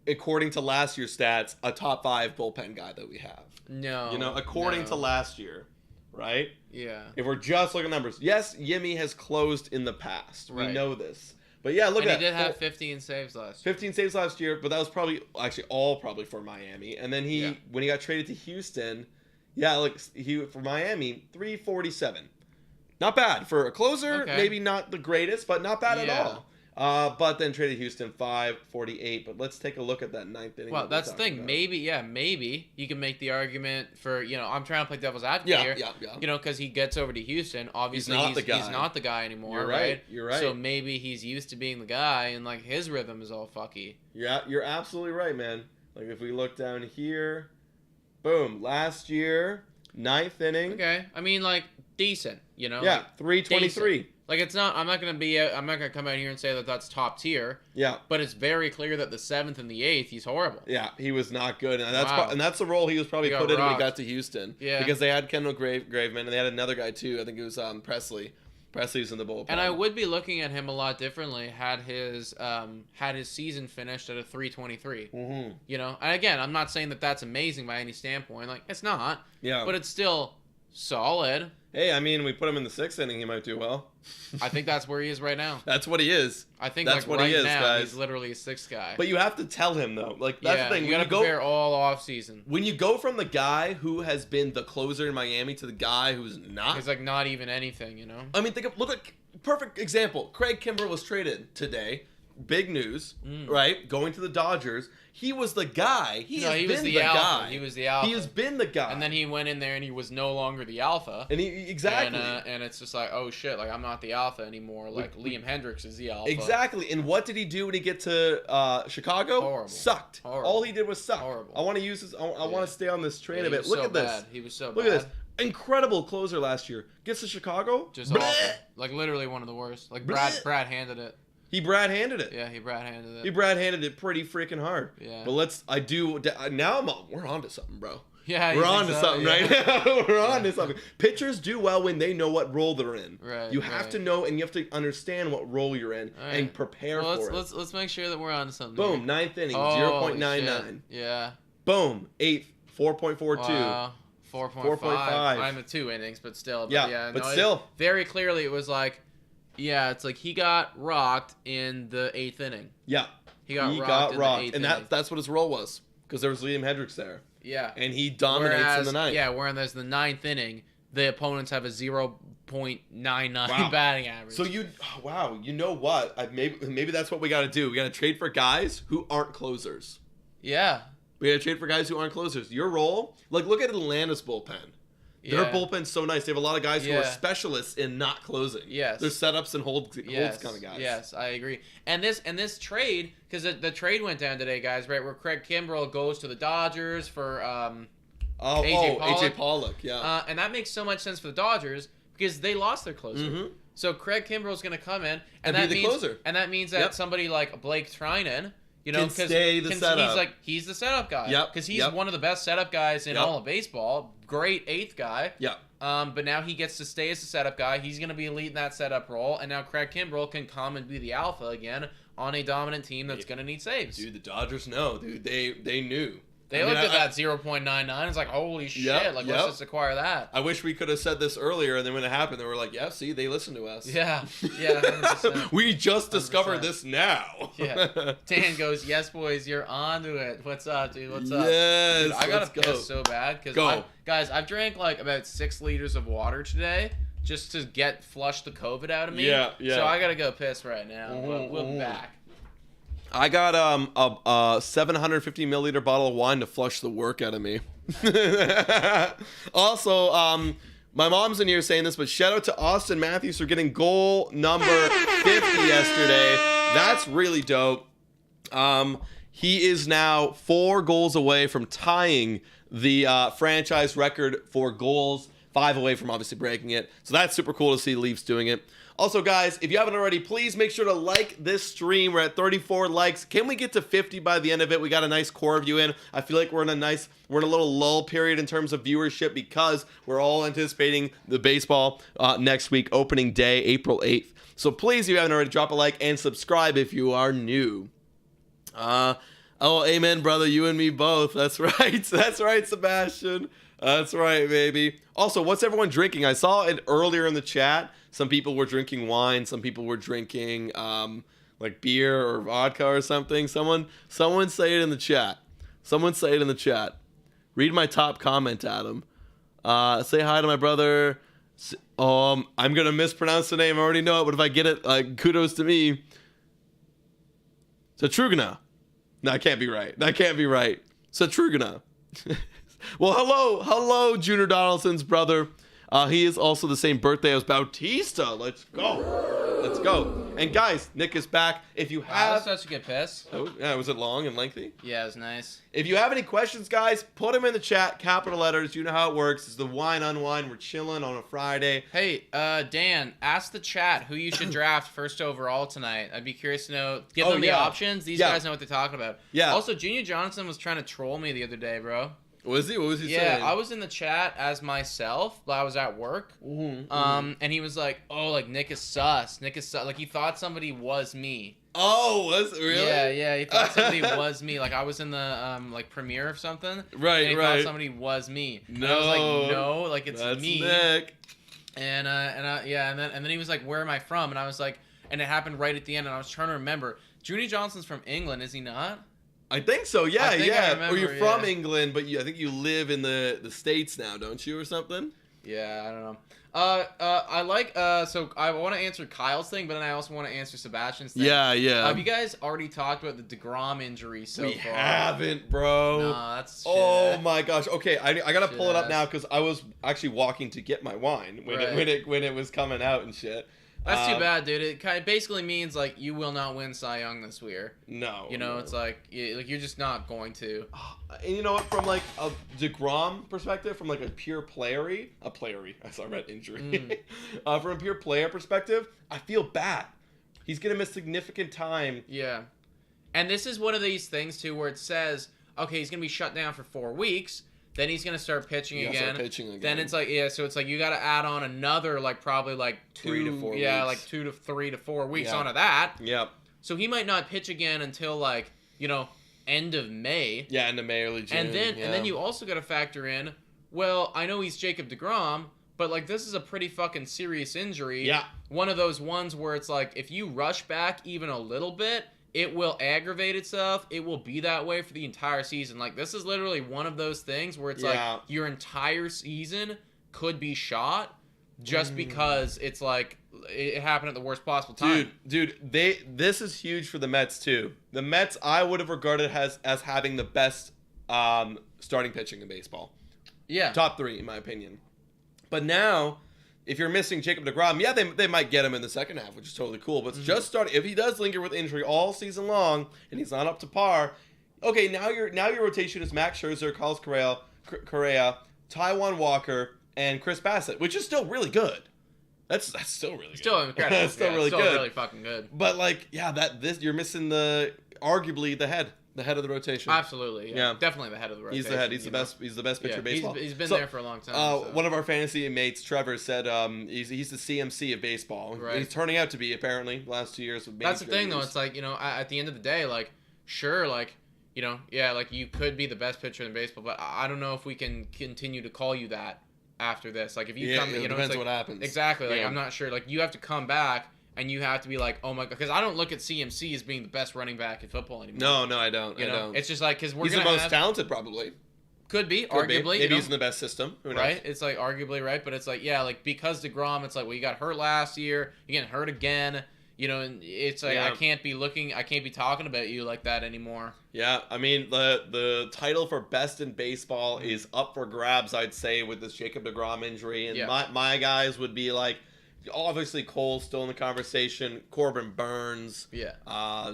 according to last year's stats, a top 5 bullpen guy that we have. No. You know, according to last year, right? Yeah. If we're just looking at numbers. Yes, Yimi has closed in the past. Right. We know this. But yeah, look at that. He did have 15 saves last year. 15 saves last year, but that was probably, actually all probably for Miami. And then when he got traded to Houston, for Miami, 347. Not bad. For a closer, maybe not the greatest, but not bad at all. But then traded Houston 548. But let's take a look at that 9th inning. Well, that's the thing. About. Maybe you can make the argument for, you know, I'm trying to play devil's advocate here. Yeah. You know, because he gets over to Houston. Obviously, he's not the guy anymore. You're right. So maybe he's used to being the guy, and like his rhythm is all fucky. Yeah, you're absolutely right, man. Like if we look down here, boom, last year 9th inning. Okay, I mean like decent. You know. Yeah, like, 323. Decent. Like it's not. I'm not gonna come out here and say that that's top tier. Yeah. But it's very clear that the 7th and the 8th, he's horrible. Yeah, he was not good, and that's the role he was probably put in when he got to Houston. Yeah. Because they had Kendall Graveman, and they had another guy too. I think it was Presley. Presley's in the bullpen. And I would be looking at him a lot differently had his season finished at a 323. Mm-hmm. You know, and again, I'm not saying that that's amazing by any standpoint. Like it's not. Yeah. But it's still solid. Hey, I mean, we put him in the 6th inning, he might do well. I think that's where he is right now. That's what he is. I think that's like what right he is, now guys. he's literally a 6th guy. But you have to tell him though. Like that's the thing. You gotta prepare all off season. When you go from the guy who has been the closer in Miami to the guy who's not, he's like not even anything, you know. I mean, look at perfect example. Craig Kimbrell was traded today. Big news, right? Going to the Dodgers. He was the guy. He was the alpha. He was the alpha. He has been the guy. And then he went in there and he was no longer the alpha. And exactly. And it's just like, oh shit, like I'm not the alpha anymore. Like Liam Hendricks is the alpha. Exactly. And what did he do when he get to Chicago? Horrible. Sucked. Horrible. All he did was suck. Horrible. I want to use this. I want to stay on this train a bit. Look at this. He was so bad. Look at this. Incredible closer last year. Gets to Chicago. Just awful. Like literally one of the worst. Like Brad handed it. He Brad handed it. Yeah, he Brad handed it. He Brad handed it pretty freaking hard. Yeah. But we're on to something, bro. Yeah, we're on to something right now. We're on to something. Pitchers do well when they know what role they're in. Right. You have to know and you have to understand what role you're in and prepare for it. Let's make sure that we're on to something. Boom, here. 9th inning, 0.99. Yeah. Boom, 8th, 4.42. Wow. 4.5. I'm at 2 innings, but still. But still. Very clearly, it was like, it's like he got rocked in the 8th inning. Yeah. He got rocked. And that's what his role was. because there was Liam Hendricks there. Yeah. And he dominates in the ninth. Yeah, whereas the ninth inning, the opponents have a 0.99 batting average. So you know what? Maybe that's what we got to do. We got to trade for guys who aren't closers. Yeah. We got to trade for guys who aren't closers. Your role, like look at Atlanta's bullpen. Their bullpen's so nice. They have a lot of guys who are specialists in not closing. Yes. They're setups and holds kind of guys. Yes, I agree. And this trade, because the trade went down today, guys, right? Where Craig Kimbrell goes to the Dodgers for AJ Pollock, yeah. and that makes so much sense for the Dodgers because they lost their closer. Mm-hmm. So Craig Kimbrell's going to come in and be the closer. And that means that somebody like Blake Trinan, you know, can stay the setup. He's the setup guy. Yep. Because he's one of the best setup guys in all of baseball. Great eighth guy. Yeah. But now he gets to stay as the setup guy. He's going to be elite in that setup role. And now Craig Kimbrell can come and be the alpha again on a dominant team that's going to need saves. Dude, the Dodgers know. Dude, they knew. They looked at that 0.99. It's like, holy shit. Let's just acquire that. I wish we could have said this earlier, and then when it happened, they were like, yeah, see, they listen to us. Yeah. Yeah, 100%. We just discovered this now. Yeah. Dan goes, yes, boys, you're on to it. What's up, dude? What's up? Yes, dude, I got to piss so bad. Guys, I've drank like about 6 liters of water today just to flush the COVID out of me. Yeah. So I got to go piss right now. We'll be back. I got a 750 milliliter bottle of wine to flush the work out of me. Also, my mom's in here saying this, but shout out to Austin Matthews for getting goal number 50 yesterday. That's really dope. He is now 4 goals away from tying the franchise record for goals, 5 away from obviously breaking it. So that's super cool to see the Leafs doing it. Also, guys, if you haven't already, please make sure to like this stream. We're at 34 likes. Can we get to 50 by the end of it? We got a nice core of you in. I feel like we're in a little lull period in terms of viewership because we're all anticipating the baseball next week, opening day, April 8th. So please, if you haven't already, drop a like and subscribe if you are new. Amen, brother. You and me both. That's right. That's right, Sebastian. That's right, baby. Also, what's everyone drinking? I saw it earlier in the chat. Some people were drinking wine. Some people were drinking like beer or vodka or something. Someone say it in the chat. Someone say it in the chat. Read my top comment, Adam. Say hi to my brother. I'm gonna mispronounce the name. I already know it, but if I get it, kudos to me. Satrugana. No, that can't be right. Satrugana. Well, hello, Junior Donaldson's brother. He is also the same birthday as Bautista. Let's go. And guys, Nick is back. If you have... That's such a good piss. Oh, yeah, was it long and lengthy? Yeah, it was nice. If you have any questions, guys, put them in the chat. Capital letters. You know how it works. It's the wine unwind. We're chilling on a Friday. Hey, Dan, ask the chat who you should draft first overall tonight. I'd be curious to know. Give them the options. These guys know what they're talking about. Yeah. Also, Junior Johnson was trying to troll me the other day, bro. Was he? What was he saying? Yeah, I was in the chat as myself, but I was at work. And he was like, "Oh, like Nick is sus. Like he thought somebody was me." Oh, was it really? Yeah. He thought somebody was me. Like I was in the like premiere of something. Right. And he thought somebody was me. No. And I was like, no, like it's that's me. Nick. And then he was like, "Where am I from?" And I was like, and it happened right at the end, and I was trying to remember. Junie Johnson's from England, is he not? I think so, yeah. Remember, or you're from England, but I think you live in the States now, don't you, or something? Yeah, I don't know. So I want to answer Kyle's thing, but then I also want to answer Sebastian's thing. Yeah. Have you guys already talked about the DeGrom injury so far? We haven't, bro. No, that's shit. Oh my gosh. Okay, I gotta pull it up now because I was actually walking to get my wine when it was coming out and shit. That's too bad, dude. It basically means like you will not win Cy Young this year. No. It's like you're just not going to. And you know what? From like a DeGrom perspective, from like a pure playery, I saw red injury. From a pure player perspective, I feel bad. He's gonna miss significant time. Yeah. And this is one of these things too, where it says, okay, he's gonna be shut down for 4 weeks. Then he's gonna start pitching again. Then it's like so it's like you got to add on another like probably like 3 to 4 weeks. Yeah, like 2 to 3 to 4 weeks onto that. Yep. So he might not pitch again until like end of May. Yeah, end of May, early June. And then you also got to factor in. Well, I know he's Jacob deGrom, but like this is a pretty fucking serious injury. Yeah. One of those ones where it's like if you rush back even a little bit, it will aggravate itself. It will be that way for the entire season. Like, this is literally one of those things where it's like your entire season could be shot just because it's like it happened at the worst possible time. Dude, this is huge for the Mets too. The Mets I would have regarded as having the best starting pitching in baseball. Yeah. Top 3 in my opinion. But now, if you're missing Jacob deGrom, yeah, they might get him in the second half, which is totally cool. But just starting, if he does linger with injury all season long and he's not up to par, okay, now your rotation is Max Scherzer, Carlos Correa, Taijuan Walker, and Chris Bassett, which is still really good. That's still really good. Still incredible. That's still really still good. Really fucking good. But like, yeah, you're missing arguably the head of the rotation. Absolutely. Yeah. Definitely the head of the rotation. He's the head. He's the best. He's the best pitcher in baseball. He's been there for a long time. One of our fantasy mates, Trevor, said he's the CMC of baseball. Right. He's turning out to be, apparently, last 2 years. That's the thing, though. It's like, at the end of the day, like, sure, like, like you could be the best pitcher in baseball, but I don't know if we can continue to call you that after this. Like, if you come, it depends what happens. Exactly. Like, I'm not sure. Like, you have to come back. And you have to be like, oh my god, because I don't look at CMC as being the best running back in football anymore. No, I don't. I don't. It's just like because he's the most talented, probably. Could be, arguably. Maybe he's in the best system. Who knows? Right? It's like arguably right, but it's like like because DeGrom, it's like you got hurt last year, you getting hurt again. And it's like I can't be talking about you like that anymore. Yeah, I mean the title for best in baseball is up for grabs, I'd say, with this Jacob deGrom injury, and my guys would be like. Obviously, Cole's still in the conversation. Corbin Burns,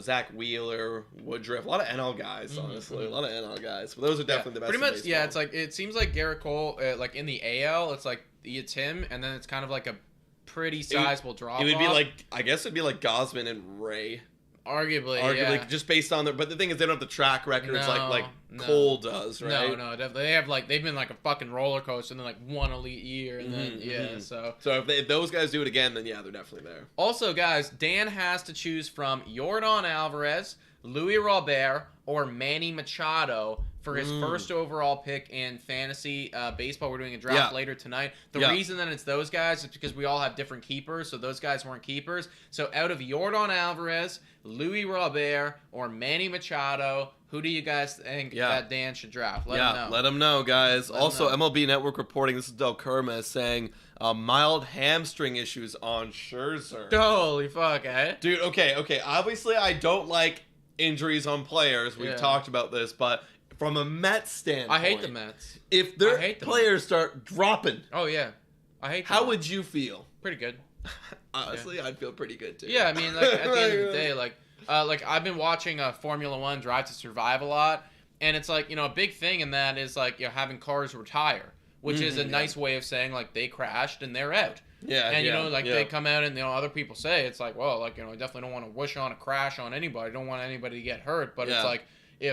Zach Wheeler, Woodruff, a lot of NL guys. Honestly, a lot of NL guys. But those are definitely the best. Pretty much, in baseball. It's like it seems like Garrett Cole, like in the AL, it's like it's him, and then it's kind of like a pretty sizable drop. It would be like I guess it'd be like Gosman and Ray. Arguably, just based on but the thing is they don't have the track records like Cole does, right? No, definitely. They've been like a fucking roller coaster and then like one elite year and then so if those guys do it again, then they're definitely there. Also, guys, Dan has to choose from Yordan Alvarez, Luis Robert, or Manny Machado for his first overall pick in fantasy baseball. We're doing a draft later tonight. The reason that it's those guys is because we all have different keepers, so those guys weren't keepers. So out of Yordan Alvarez, Luis Robert, or Manny Machado, who do you guys think that Dan should draft? Let him know. Let him know, guys. Also, MLB Network reporting, this is Del Kerma, saying mild hamstring issues on Scherzer. Holy fuck, eh? Dude, okay. Obviously, I don't like injuries on players. We've talked about this, but from a Mets standpoint, I hate the Mets. If their players start dropping, I hate them. How would you feel? Pretty good. Honestly, I'd feel pretty good too. Yeah, I mean, like at the end of the day, like I've been watching Formula One Drive to Survive a lot, and it's like a big thing in that is like having cars retire, which is a nice way of saying like they crashed and they're out. Yeah, and they come out and other people say it's like, well, like I definitely don't want to wish on a crash on anybody. I don't want anybody to get hurt, but it's like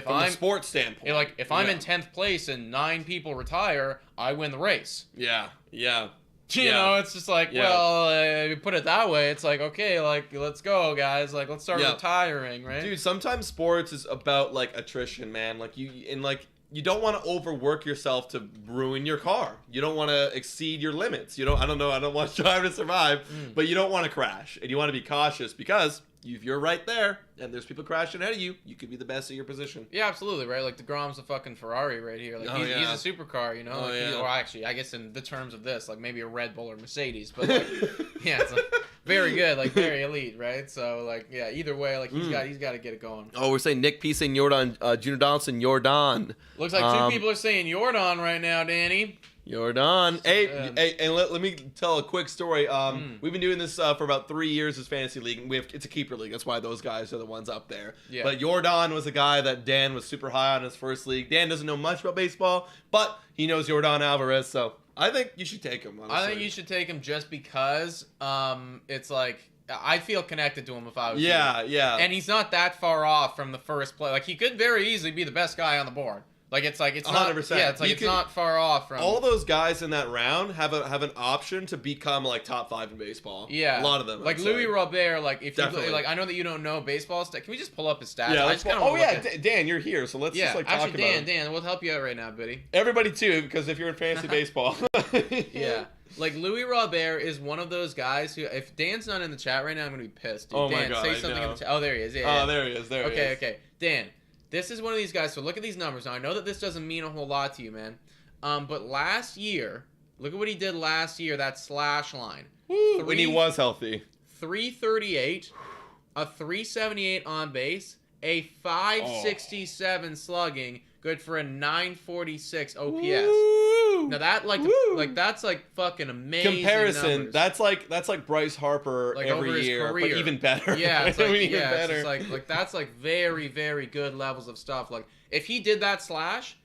from a sports standpoint, like if I'm in 10th place and 9 people retire, I win the race. Yeah. You know, it's just like, well, you put it that way, it's like, okay, like, let's go, guys. Like, let's start retiring, right? Dude, sometimes sports is about, like, attrition, man. Like, you don't want to overwork yourself to ruin your car. You don't want to exceed your limits. I don't watch Drive to Survive, but you don't want to crash. And you want to be cautious because if you're right there and there's people crashing ahead of you, you could be the best at your position. Yeah, absolutely, right? Like, DeGrom's a fucking Ferrari right here. Like, he's a supercar, or actually, I guess in the terms of this, like, maybe a Red Bull or Mercedes. But, like, it's like, very good, like, very elite, right? So, like, either way, like, he's got to get it going. Oh, we're saying Nick Peace and Jordan, Junior Donaldson, Jordan. Looks like 2 people are saying Jordan right now, Danny. Jordan. Hey, and let me tell a quick story. We've been doing this for about 3 years as Fantasy League. It's a keeper league. That's why those guys are the ones up there. Yeah. But Jordan was a guy that Dan was super high on his first league. Dan doesn't know much about baseball, but he knows Jordan Alvarez, so I think you should take him, honestly. I think you should take him just because it's like I feel connected to him if I was you. Yeah. And he's not that far off from the first play. Like, he could very easily be the best guy on the board. It's 100%. Not. Yeah, it's not far off from. All those guys in that round have an option to become like top 5 in baseball. Yeah, a lot of them. Like Luis Robert. Like if you like, I know that you don't know baseball stats. Can we just pull up his stats? Yeah. Dan, you're here, so let's just like talk about. Dan, we'll help you out right now, buddy. Everybody too, because if you're in fantasy baseball. Yeah. Like, Louis Robert is one of those guys who, if Dan's not in the chat right now, I'm going to be pissed. Dude. Oh Dan, my God, say something in the chat. Oh, there he is. Yeah, Oh, there he is. There he is. Okay. Dan, this is one of these guys. So look at these numbers. Now, I know that this doesn't mean a whole lot to you, man. But last year, look at what he did last year, that slash line. Woo, when he was healthy. 338, a 378 on base, a 567 slugging, good for a 946 OPS. Woo. Now that that's like fucking amazing. Comparison, numbers. that's like Bryce Harper Like every over his year, career. but even better. Yeah, it's like, even better. It's just like that's like very, very good levels of stuff. Like if he did that slash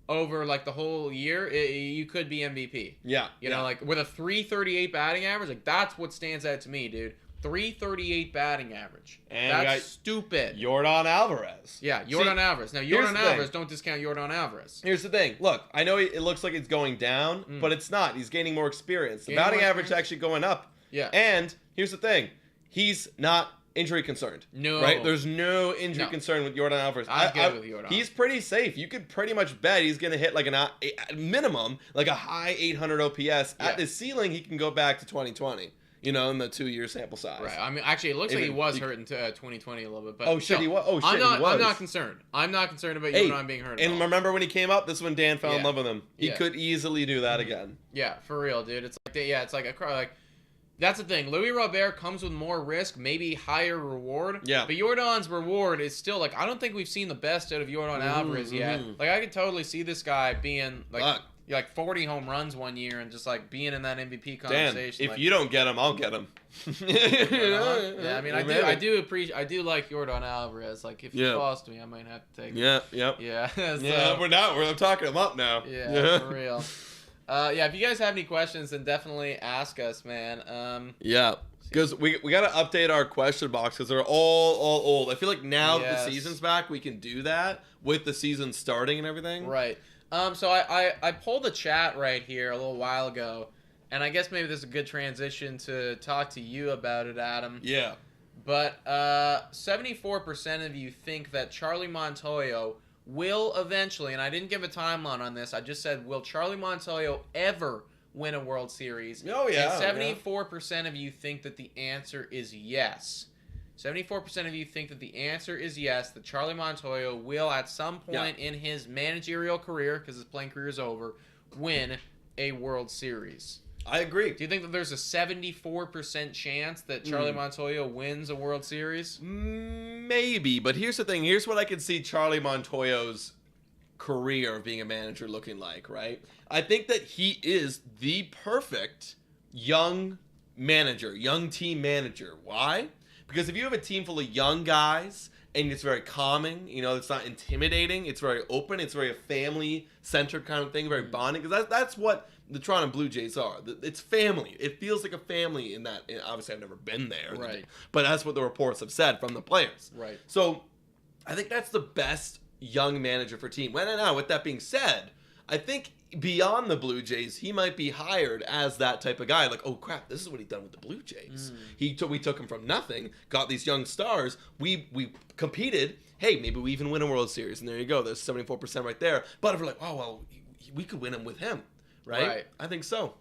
over like the whole year, you could be MVP. Yeah. You know, like with a 338 batting average, like that's what stands out to me, dude. 338 batting average. And that's stupid. Yordan Alvarez. Yeah, Yordan Alvarez. Now, Yordan Alvarez, don't discount Yordan Alvarez. Here's the thing. Look, I know it looks like it's going down, but it's not. He's gaining more experience. The batting average is actually going up. Yeah. And here's the thing. He's not injury concerned. No. Right? There's no injury concern with Yordan Alvarez. I'm good with Yordan. He's pretty safe. You could pretty much bet he's going to hit like a minimum, like a high 800 OPS. At the ceiling, he can go back to 2020. You know, in the 2-year sample size. Right. I mean, actually, it looks like he was hurt in 2020 a little bit. But he was. I'm not concerned. I'm not concerned about Yordan being hurt. And remember when he came up? This is when Dan fell in love with him. He could easily do that again. Yeah, for real, dude. It's like that's the thing. Louis Robert comes with more risk, maybe higher reward. Yeah. But Yordan's reward is still like I don't think we've seen the best out of Yordan Alvarez yet. Like I could totally see this guy being like 40 home runs one year and just like being in that MVP conversation. Dan, if you don't get him, I'll get him. Yeah, I mean, I do like Yordan Alvarez. Like if he falls to me, I might have to take him. Yeah. So, we're talking him up now. Yeah, for real. If you guys have any questions, then definitely ask us, man. Because we got to update our question box because they're all old. I feel like now that the season's back, we can do that with the season starting and everything. Right. So I pulled the chat right here a little while ago, and I guess maybe this is a good transition to talk to you about it, Adam. Yeah. But 74% of you think that Charlie Montoyo will eventually, and I didn't give a timeline on this, I just said, will Charlie Montoyo ever win a World Series? Oh, yeah. And 74% of you think that the answer is yes. 74% of you think that the answer is yes, that Charlie Montoyo will at some point in his managerial career, because his playing career is over, win a World Series. I agree. Do you think that there's a 74% chance that Charlie Montoyo wins a World Series? Maybe, but here's the thing. Here's what I can see Charlie Montoyo's career of being a manager looking like, right? I think that he is the perfect young manager, young team manager. Why? Because if you have a team full of young guys and it's very calming, you know, it's not intimidating, it's very open, it's very family-centered kind of thing, very bonding. Because that's what the Toronto Blue Jays are. It's family. It feels like a family in that. Obviously, I've never been there. Right. But that's what the reports have said from the players. Right. So I think that's the best young manager for team. Well, now, with that being said, I think beyond the Blue Jays, he might be hired as that type of guy. Like, oh crap, this is what he done with the Blue Jays. We took him from nothing, got these young stars. We competed. Hey, maybe we even win a World Series, and there you go. There's 74% right there. But if we're like, oh well, we could win him with him, right? I think so.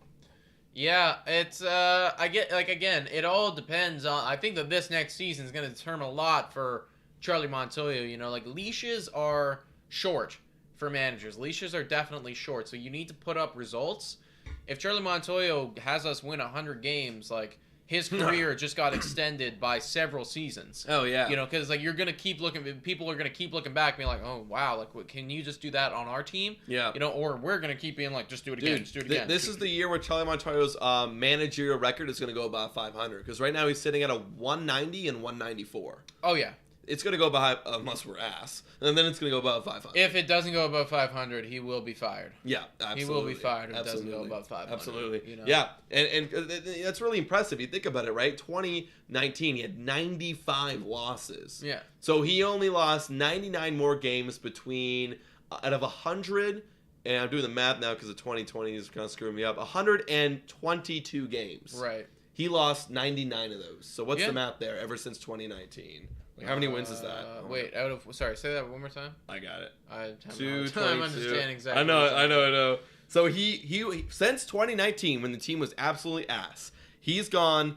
Yeah, it's I get like again, it all depends on. I think that this next season is going to determine a lot for Charlie Montoyo. You know, like leashes are short for managers. Leashes are definitely short, so you need to put up results. If Charlie Montoyo has us win 100 games, like his career just got extended by several seasons. Oh yeah. You know, because like you're gonna keep looking. People are gonna keep looking back, being like, "Oh wow, like what, can you just do that on our team?" Yeah. You know, or we're gonna keep being like, "Just do it again, just do it again." This is the year where Charlie Montoyo's managerial record is gonna go above 500 because right now he's sitting at a 190 and 194. Oh yeah. It's going to go by, unless we're ass, and then it's going to go above 500. If it doesn't go above 500, he will be fired. Yeah, absolutely. He will be fired if it doesn't go above 500. Absolutely. You know? Yeah, and that's really impressive. You think about it, right? 2019, he had 95 losses. Yeah. So he only lost 99 more games between, out of 100, and I'm doing the math now because the 2020 is kind of screwing me up, 122 games. Right. He lost 99 of those. So what's the math there ever since 2019? Like, how many wins is that? Wait, sorry, say that one more time. I got it. I have 2, time understanding exactly. I know. So he since 2019, when the team was absolutely ass, he's gone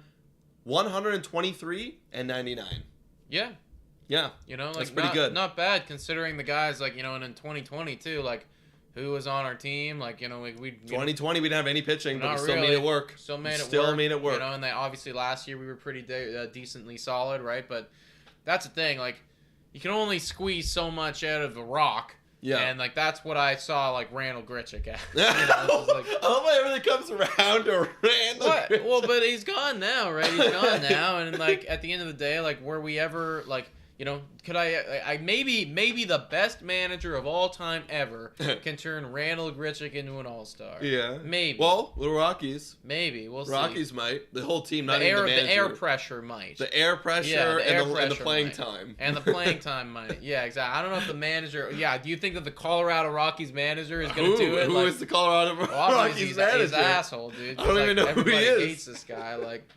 123 and 99. Yeah. Yeah. You know, like, that's pretty good. Not bad considering the guys, like, you know, and in 2020 too, like, who was on our team, like, you know, we 2020 we didn't have any pitching, but we still really. made it work. Still made it work. You know, and they obviously last year we were pretty decently solid, right? But that's the thing, like, you can only squeeze so much out of a rock. Yeah. And, like, that's what I saw, like, Randall Grichuk at. You know, like, I love how everything comes around to Randall Grichuk. Well, but he's gone now, right? He's gone now. And, like, at the end of the day, like, were we ever, like, you know, could I maybe the best manager of all time ever can turn Randall Grichuk into an all-star. Yeah. Maybe. Well, the Rockies. Maybe. We'll see. Rockies might. The whole team, not even the manager. The air pressure might. The air pressure and the playing time. And the playing time might. Yeah, exactly. I don't know if the manager... Yeah, do you think that the Colorado Rockies manager is going to do it? Who is the Colorado Rockies manager? He's an asshole, dude. I don't even know who he is. Everybody hates this guy. Like...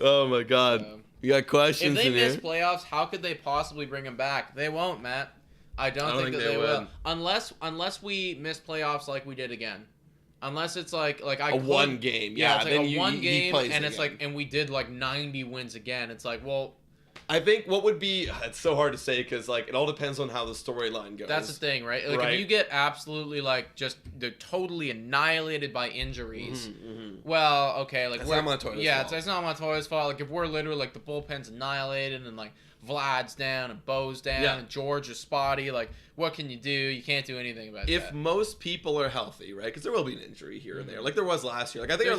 Oh, my God. You got questions if they in miss here? playoffs, how could they possibly bring him back? They won't, Matt. I don't think that they will. Unless we miss playoffs like we did again. Unless it's like one game. Yeah, it's like then a one game, and it's again. like, and we did like 90 wins again. It's like, well, I think what would be, it's so hard to say because like it all depends on how the storyline goes. That's the thing, right? Like if you get absolutely like just they're totally annihilated by injuries, well, okay, like that's not Montoya's fault. It's not Montoya's fault. Like if we're literally like the bullpen's annihilated and like Vlad's down and Bo's down and George is spotty, like what can you do? You can't do anything about that. If most people are healthy, right? Because there will be an injury here and there, like there was last year. Like I think our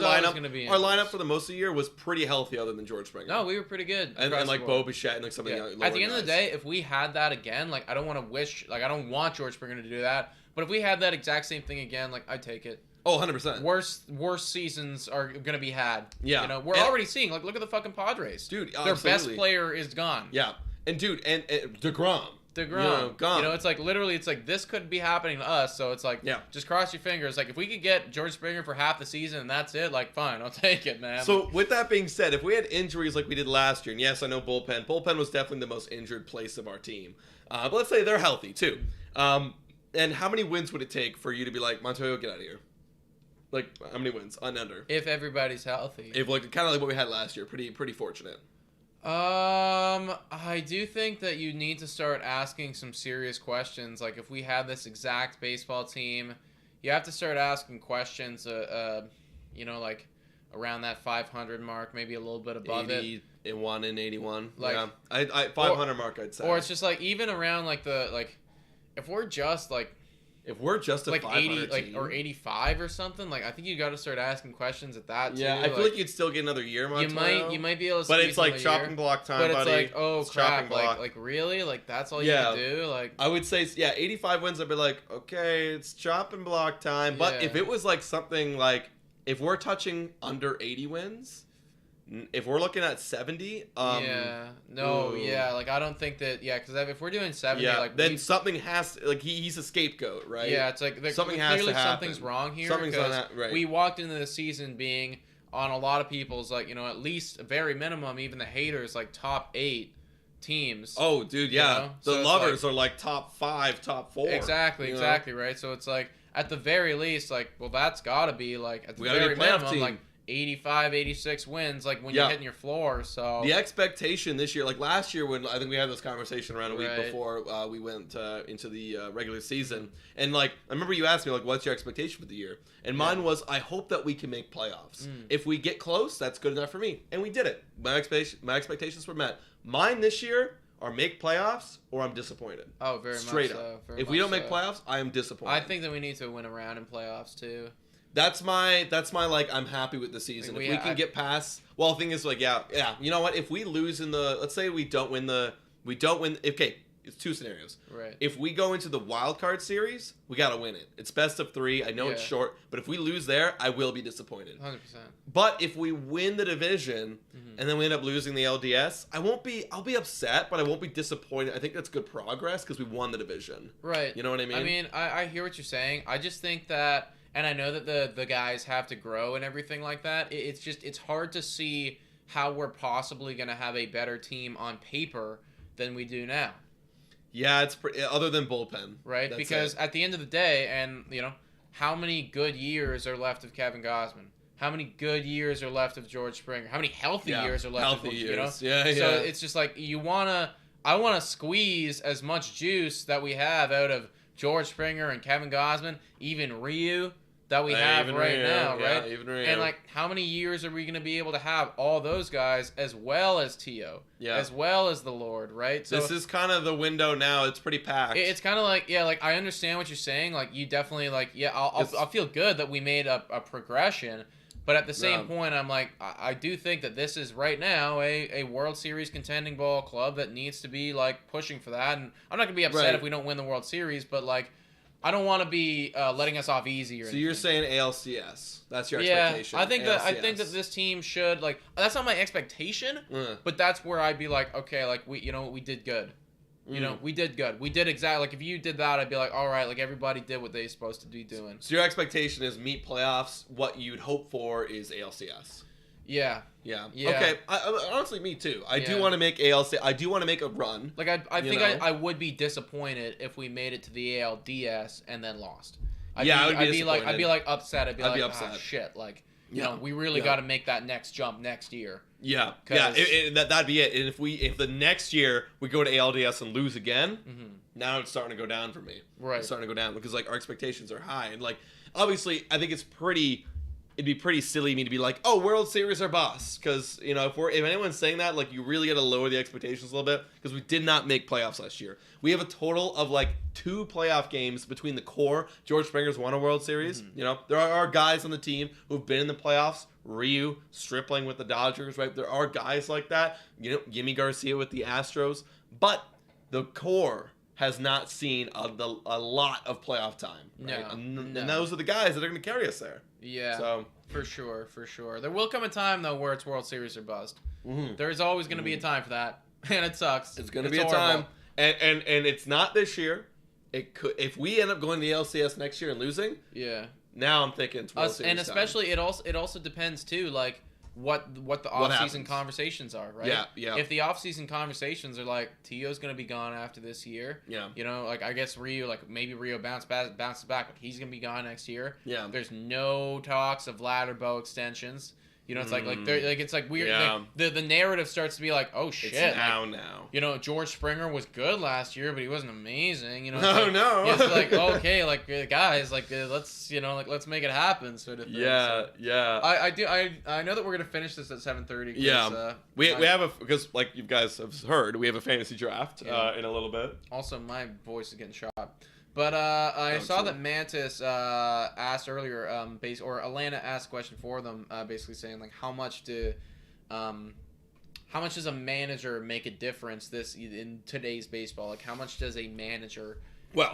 lineup for the most of the year was pretty healthy, other than George Springer. No, we were pretty good. And like Bo Bichette and like something. At the end of the day, if we had that again, like I don't want George Springer to do that. But if we had that exact same thing again, like I'd take it. Oh, 100%. Worst seasons are going to be had. Yeah. You know, we're already seeing, like, look at the fucking Padres. Dude, their best player is gone. Yeah. And, dude, and DeGrom. You know, it's like, literally, it's like, this could be happening to us, so it's like, just cross your fingers. Like, if we could get George Springer for half the season and that's it, like, fine, I'll take it, man. So, with that being said, if we had injuries like we did last year, and yes, I know bullpen was definitely the most injured place of our team. But let's say they're healthy, too. And how many wins would it take for you to be like, Montoya, get out of here? Like, how many wins? Under. If everybody's healthy. If, like, kind of like what we had last year. Pretty fortunate. I do think that you need to start asking some serious questions. Like, if we had this exact baseball team, you have to start asking questions, you know, like, around that 500 mark, maybe a little bit above 81 and 81. Like, yeah. I 500 mark, I'd say. Or it's just, like, even around, like, if we're just, like... If we're just a like 500 80, team. or 85 or something, like I think you got to start asking questions at that too. Yeah, I feel like you'd still get another year, Montoya. You might be able to. But it's like chopping block time, but buddy. But it's like, oh it's crap, like really, like that's all you can do. Like I would say, 85 wins. I'd be like, okay, it's chopping block time. But if it was like something like, if we're touching under 80 wins. If we're looking at 70, like I don't think that, because if we're doing 70, like then something has to, like he's a scapegoat, right? Yeah, it's like something has to happen. Something's wrong here. Something's on that, right? We walked into the season being on a lot of people's, like, you know, at least a very minimum, even the haters, like top 8 teams. Oh, dude, yeah, you know? the so lovers are like top 5, top 4. Exactly, right. So it's like at the very least, like, well, that's got to be like at the very minimum, like 85, 86 wins, like when you're hitting your floor. So the expectation this year, like last year, when I think we had this conversation around a week before we went into the regular season, and like I remember you asked me like, "What's your expectation for the year?" And mine was, "I hope that we can make playoffs. If we get close, that's good enough for me." And we did it. My expectations were met. Mine this year are make playoffs or I'm disappointed. Oh, very straight much up. so. If we don't make playoffs, I am disappointed. I think that we need to win a round in playoffs too. That's my like I'm happy with the season. If we can get past, well, the thing is like you know what? If we lose in the, let's say we don't win. Okay, it's 2 scenarios. Right. If we go into the wild card series, we gotta win it. It's best of 3. I know it's short, but if we lose there, I will be disappointed. 100%. But if we win the division and then we end up losing the LDS, I'll be upset, but I won't be disappointed. I think that's good progress because we won the division. Right. You know what I mean? I mean, I hear what you're saying. I just think that. And I know that the guys have to grow and everything like that. It's hard to see how we're possibly going to have a better team on paper than we do now. Yeah, it's other than bullpen. Right? That's because it. at the end of the day, and, how many good years are left of Kevin Gausman? How many good years are left of George Springer? How many healthy years are left of years. So it's just like I want to squeeze as much juice that we have out of George Springer and Kevin Gausman, even Ryu that we have right now, right? Even Ryu. And like, how many years are we going to be able to have all those guys as well as Tio, as well as the Lord, right? So this is kind of the window now. It's pretty packed. It's kind of like, like I understand what you're saying. Like you definitely I'll feel good that we made a progression. But at the same point, I'm like, I do think that this is right now a World Series contending ball club that needs to be like pushing for that. And I'm not gonna be upset if we don't win the World Series, but like, I don't want to be letting us off easy. So you're saying ALCS? That's your expectation? I think that this team should like. That's not my expectation, but that's where I'd be like, okay, like we did good. We did good. We did exactly like if you did that, I'd be like, all right, like everybody did what they're supposed to be doing. So your expectation is meet playoffs. What you'd hope for is ALCS. Yeah. Okay. Honestly, me too. I do want to make ALCS. I do want to make a run. Like I think I would be disappointed if we made it to the ALDS and then lost. I'd be like upset. I'd be upset. Oh, shit. Like we really got to make that next jump next year. That'd be it. And if the next year we go to ALDS and lose again, now it's starting to go down for me. Right. It's starting to go down because like our expectations are high, and like obviously I think it'd be pretty silly of me to be like, oh, World Series or bust, because if anyone's saying that, like you really got to lower the expectations a little bit because we did not make playoffs last year. We have a total of like 2 playoff games between the core. George Springer's won a World Series. There are guys on the team who've been in the playoffs. Ryu, Stripling with the Dodgers, right? There are guys like that. Yimi Garcia with the Astros, but the core has not seen a lot of playoff time. Right? And those are the guys that are going to carry us there. Yeah. So for sure. There will come a time though where it's World Series or bust. There's always going to be a time for that, and it sucks. It's going to be a time, and it's not this year. It could if we end up going to the LCS next year and losing. Yeah. Now I'm thinking it's World Series and especially time. it also depends too, like what the off-season conversations are, right? Yeah. If the off-season conversations are like Tio's gonna be gone after this year, like I guess Ryu, like maybe Rio bounces back, but he's gonna be gone next year. Yeah. There's no talks of ladder bow extensions. It's it's like weird. Yeah. Like, the narrative starts to be like, oh shit, it's now. George Springer was good last year, but he wasn't amazing. No. It's like okay, like guys, like let's let's make it happen, sort of thing. Yeah. I know that we're gonna finish this at 7:30. Yeah. We have because like you guys have heard, we have a fantasy draft in a little bit. Also, my voice is getting shot. But I saw that Mantis asked earlier, or Alana asked a question for them, basically saying like, how much does a manager make a difference in today's baseball? Like, how much does a manager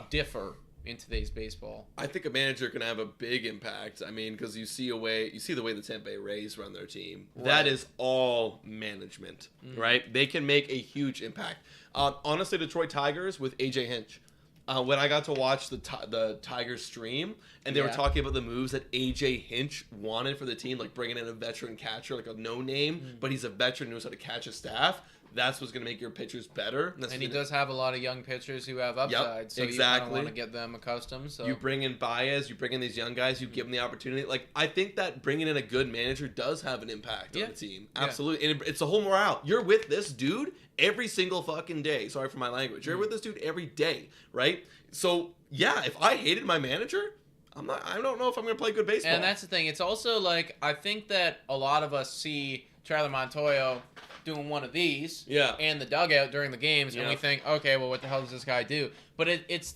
differ in today's baseball? I think a manager can have a big impact. I mean, because you see the way the Tampa Bay Rays run their team. Right. That is all management, right? They can make a huge impact. Honestly, Detroit Tigers with AJ Hinch. When I got to watch the Tigers stream, and they were talking about the moves that AJ Hinch wanted for the team, like bringing in a veteran catcher, like a no-name, but he's a veteran who knows how to catch his staff. That's what's going to make your pitchers better. And he does have a lot of young pitchers who have upside, so you kind of want to get them accustomed. So you bring in Baez, you bring in these young guys, you give them the opportunity. Like I think that bringing in a good manager does have an impact on the team. Absolutely, and it's a whole morale. You're with this dude every single fucking day. Sorry for my language. You're with this dude every day, right? So if I hated my manager, I don't know if I'm going to play good baseball. And that's the thing. It's also like I think that a lot of us see Charlie Montoyo doing one of these and the dugout during the games, and we think, okay, well, what the hell does this guy do? But it's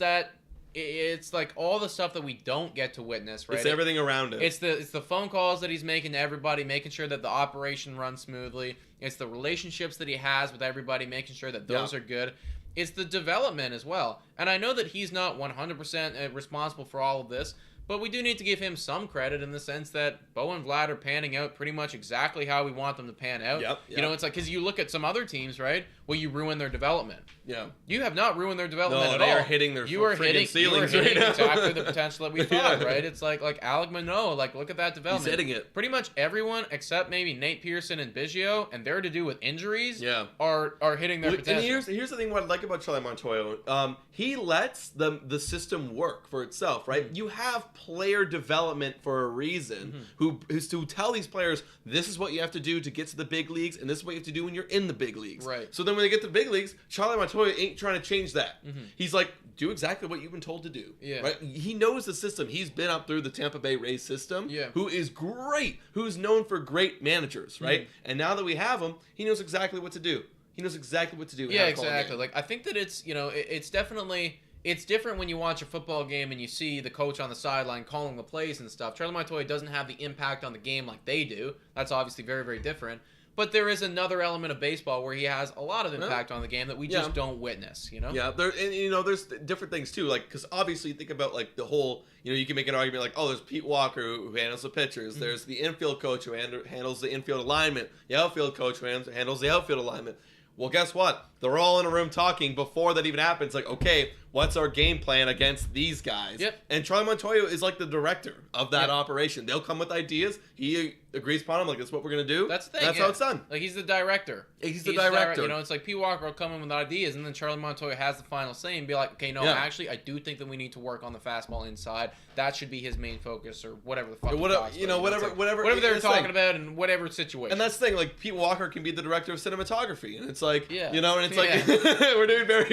like all the stuff that we don't get to witness, right? It's everything around it. It's the phone calls that he's making to everybody, making sure that the operation runs smoothly. It's the relationships that he has with everybody, making sure that those are good. It's the development as well. And I know that he's not 100% responsible for all of this, but we do need to give him some credit in the sense that Bo and Vlad are panning out pretty much exactly how we want them to pan out. Yep. It's like, because you look at some other teams, right, well, you ruin their development. Yeah. You have not ruined their development at they all. are hitting their you are freaking ceilings you are hitting right now. exactly the potential that we thought, Yeah. right? It's like Alec Manoah, like look at that development. He's hitting it. Pretty much everyone except maybe Nate Pearson and Biggio, and they're to do with injuries. Yeah. Are hitting their potential. And here's the thing. What I like about Charlie Montoyo, he lets the system work for itself, right? Mm-hmm. You have player development for a reason, who's to tell these players this is what you have to do to get to the big leagues, and this is what you have to do when you're in the big leagues. Right. So then when they get to the big leagues, Charlie Montoya ain't trying to change that. Mm-hmm. He's like, do exactly what you've been told to do. Yeah. Right? He knows the system. He's been up through the Tampa Bay Rays system. Yeah. Who is great. Who's known for great managers, right? Mm-hmm. And now that we have him, he knows exactly what to do. He knows exactly what to do. and Yeah, how to call a exactly. game. Like I think that it's it's definitely. It's different when you watch a football game and you see the coach on the sideline calling the plays and stuff. Charlie Montoya doesn't have the impact on the game like they do. That's obviously very, very different. But there is another element of baseball where he has a lot of impact on the game that we just don't witness, Yeah, there's different things too, like, because obviously think about, like, the whole, you can make an argument like, oh, there's Pete Walker who handles the pitchers, Mm-hmm. there's the infield coach who handles the infield alignment, the outfield coach who handles the outfield alignment. Well, guess what? They're all in a room talking before that even happens. Like, okay, what's our game plan against these guys? Yep. And Charlie Montoyo is like the director of that operation. They'll come with ideas. He agrees upon them. Like, that's what we're going to do. That's the thing. And that's how it's done. Like, he's the director. He's the director. It's like Pete Walker will come in with ideas, and then Charlie Montoya has the final say and be like, okay, no, actually, I do think that we need to work on the fastball inside. That should be his main focus, or whatever the fuck. Whatever they're talking about, in whatever situation. And that's the thing. Like, Pete Walker can be the director of cinematography, and it's like, and it's like Yeah. we're doing very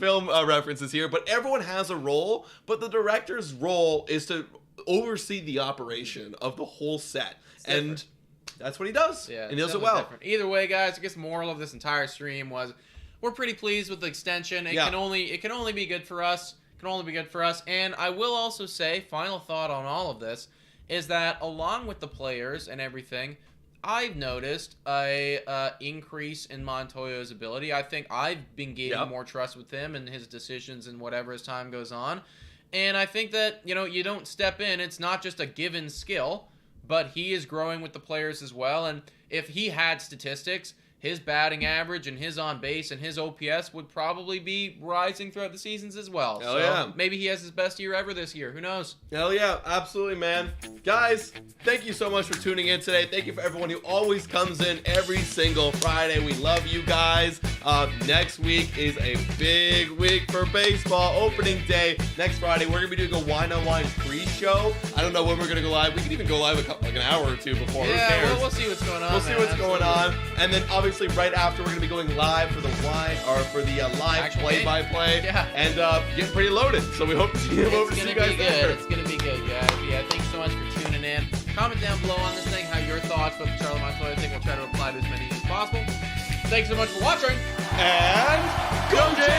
film references here, but everyone has a role. But the director's role is to oversee the operation of the whole set, and that's what he does. Yeah, and he does it well. Different. Either way, guys, I guess the moral of this entire stream was we're pretty pleased with the extension. It can only be good for us. And I will also say, final thought on all of this is that along with the players and everything, I've noticed a increase in Montoya's ability. I think I've been gaining more trust with him and his decisions and whatever as time goes on. And I think that, you don't step in. It's not just a given skill, but he is growing with the players as well. And if he had statistics, his batting average and his on base and his OPS would probably be rising throughout the seasons as well. Hell yeah. Maybe he has his best year ever this year. Who knows? Hell yeah, absolutely, man. Guys, thank you so much for tuning in today. Thank you for everyone who always comes in every single Friday. We love you guys. Next week is a big week for baseball. Opening day next Friday. We're gonna be doing a Wine on Wine pre-show. I don't know when we're gonna go live. We can even go live an hour or two before. Yeah, who cares? we'll see what's going on. We'll see what's going on, and then obviously right after we're gonna be going live for the live play-by-play. Yeah. And get pretty loaded. So we hope to see you guys there. It's gonna be good, guys. Yeah, thanks so much for tuning in. Comment down below on this thing how your thoughts about the Charlie Montoya thing. We'll try to reply to as many as possible. Thanks so much for watching. And go Jays!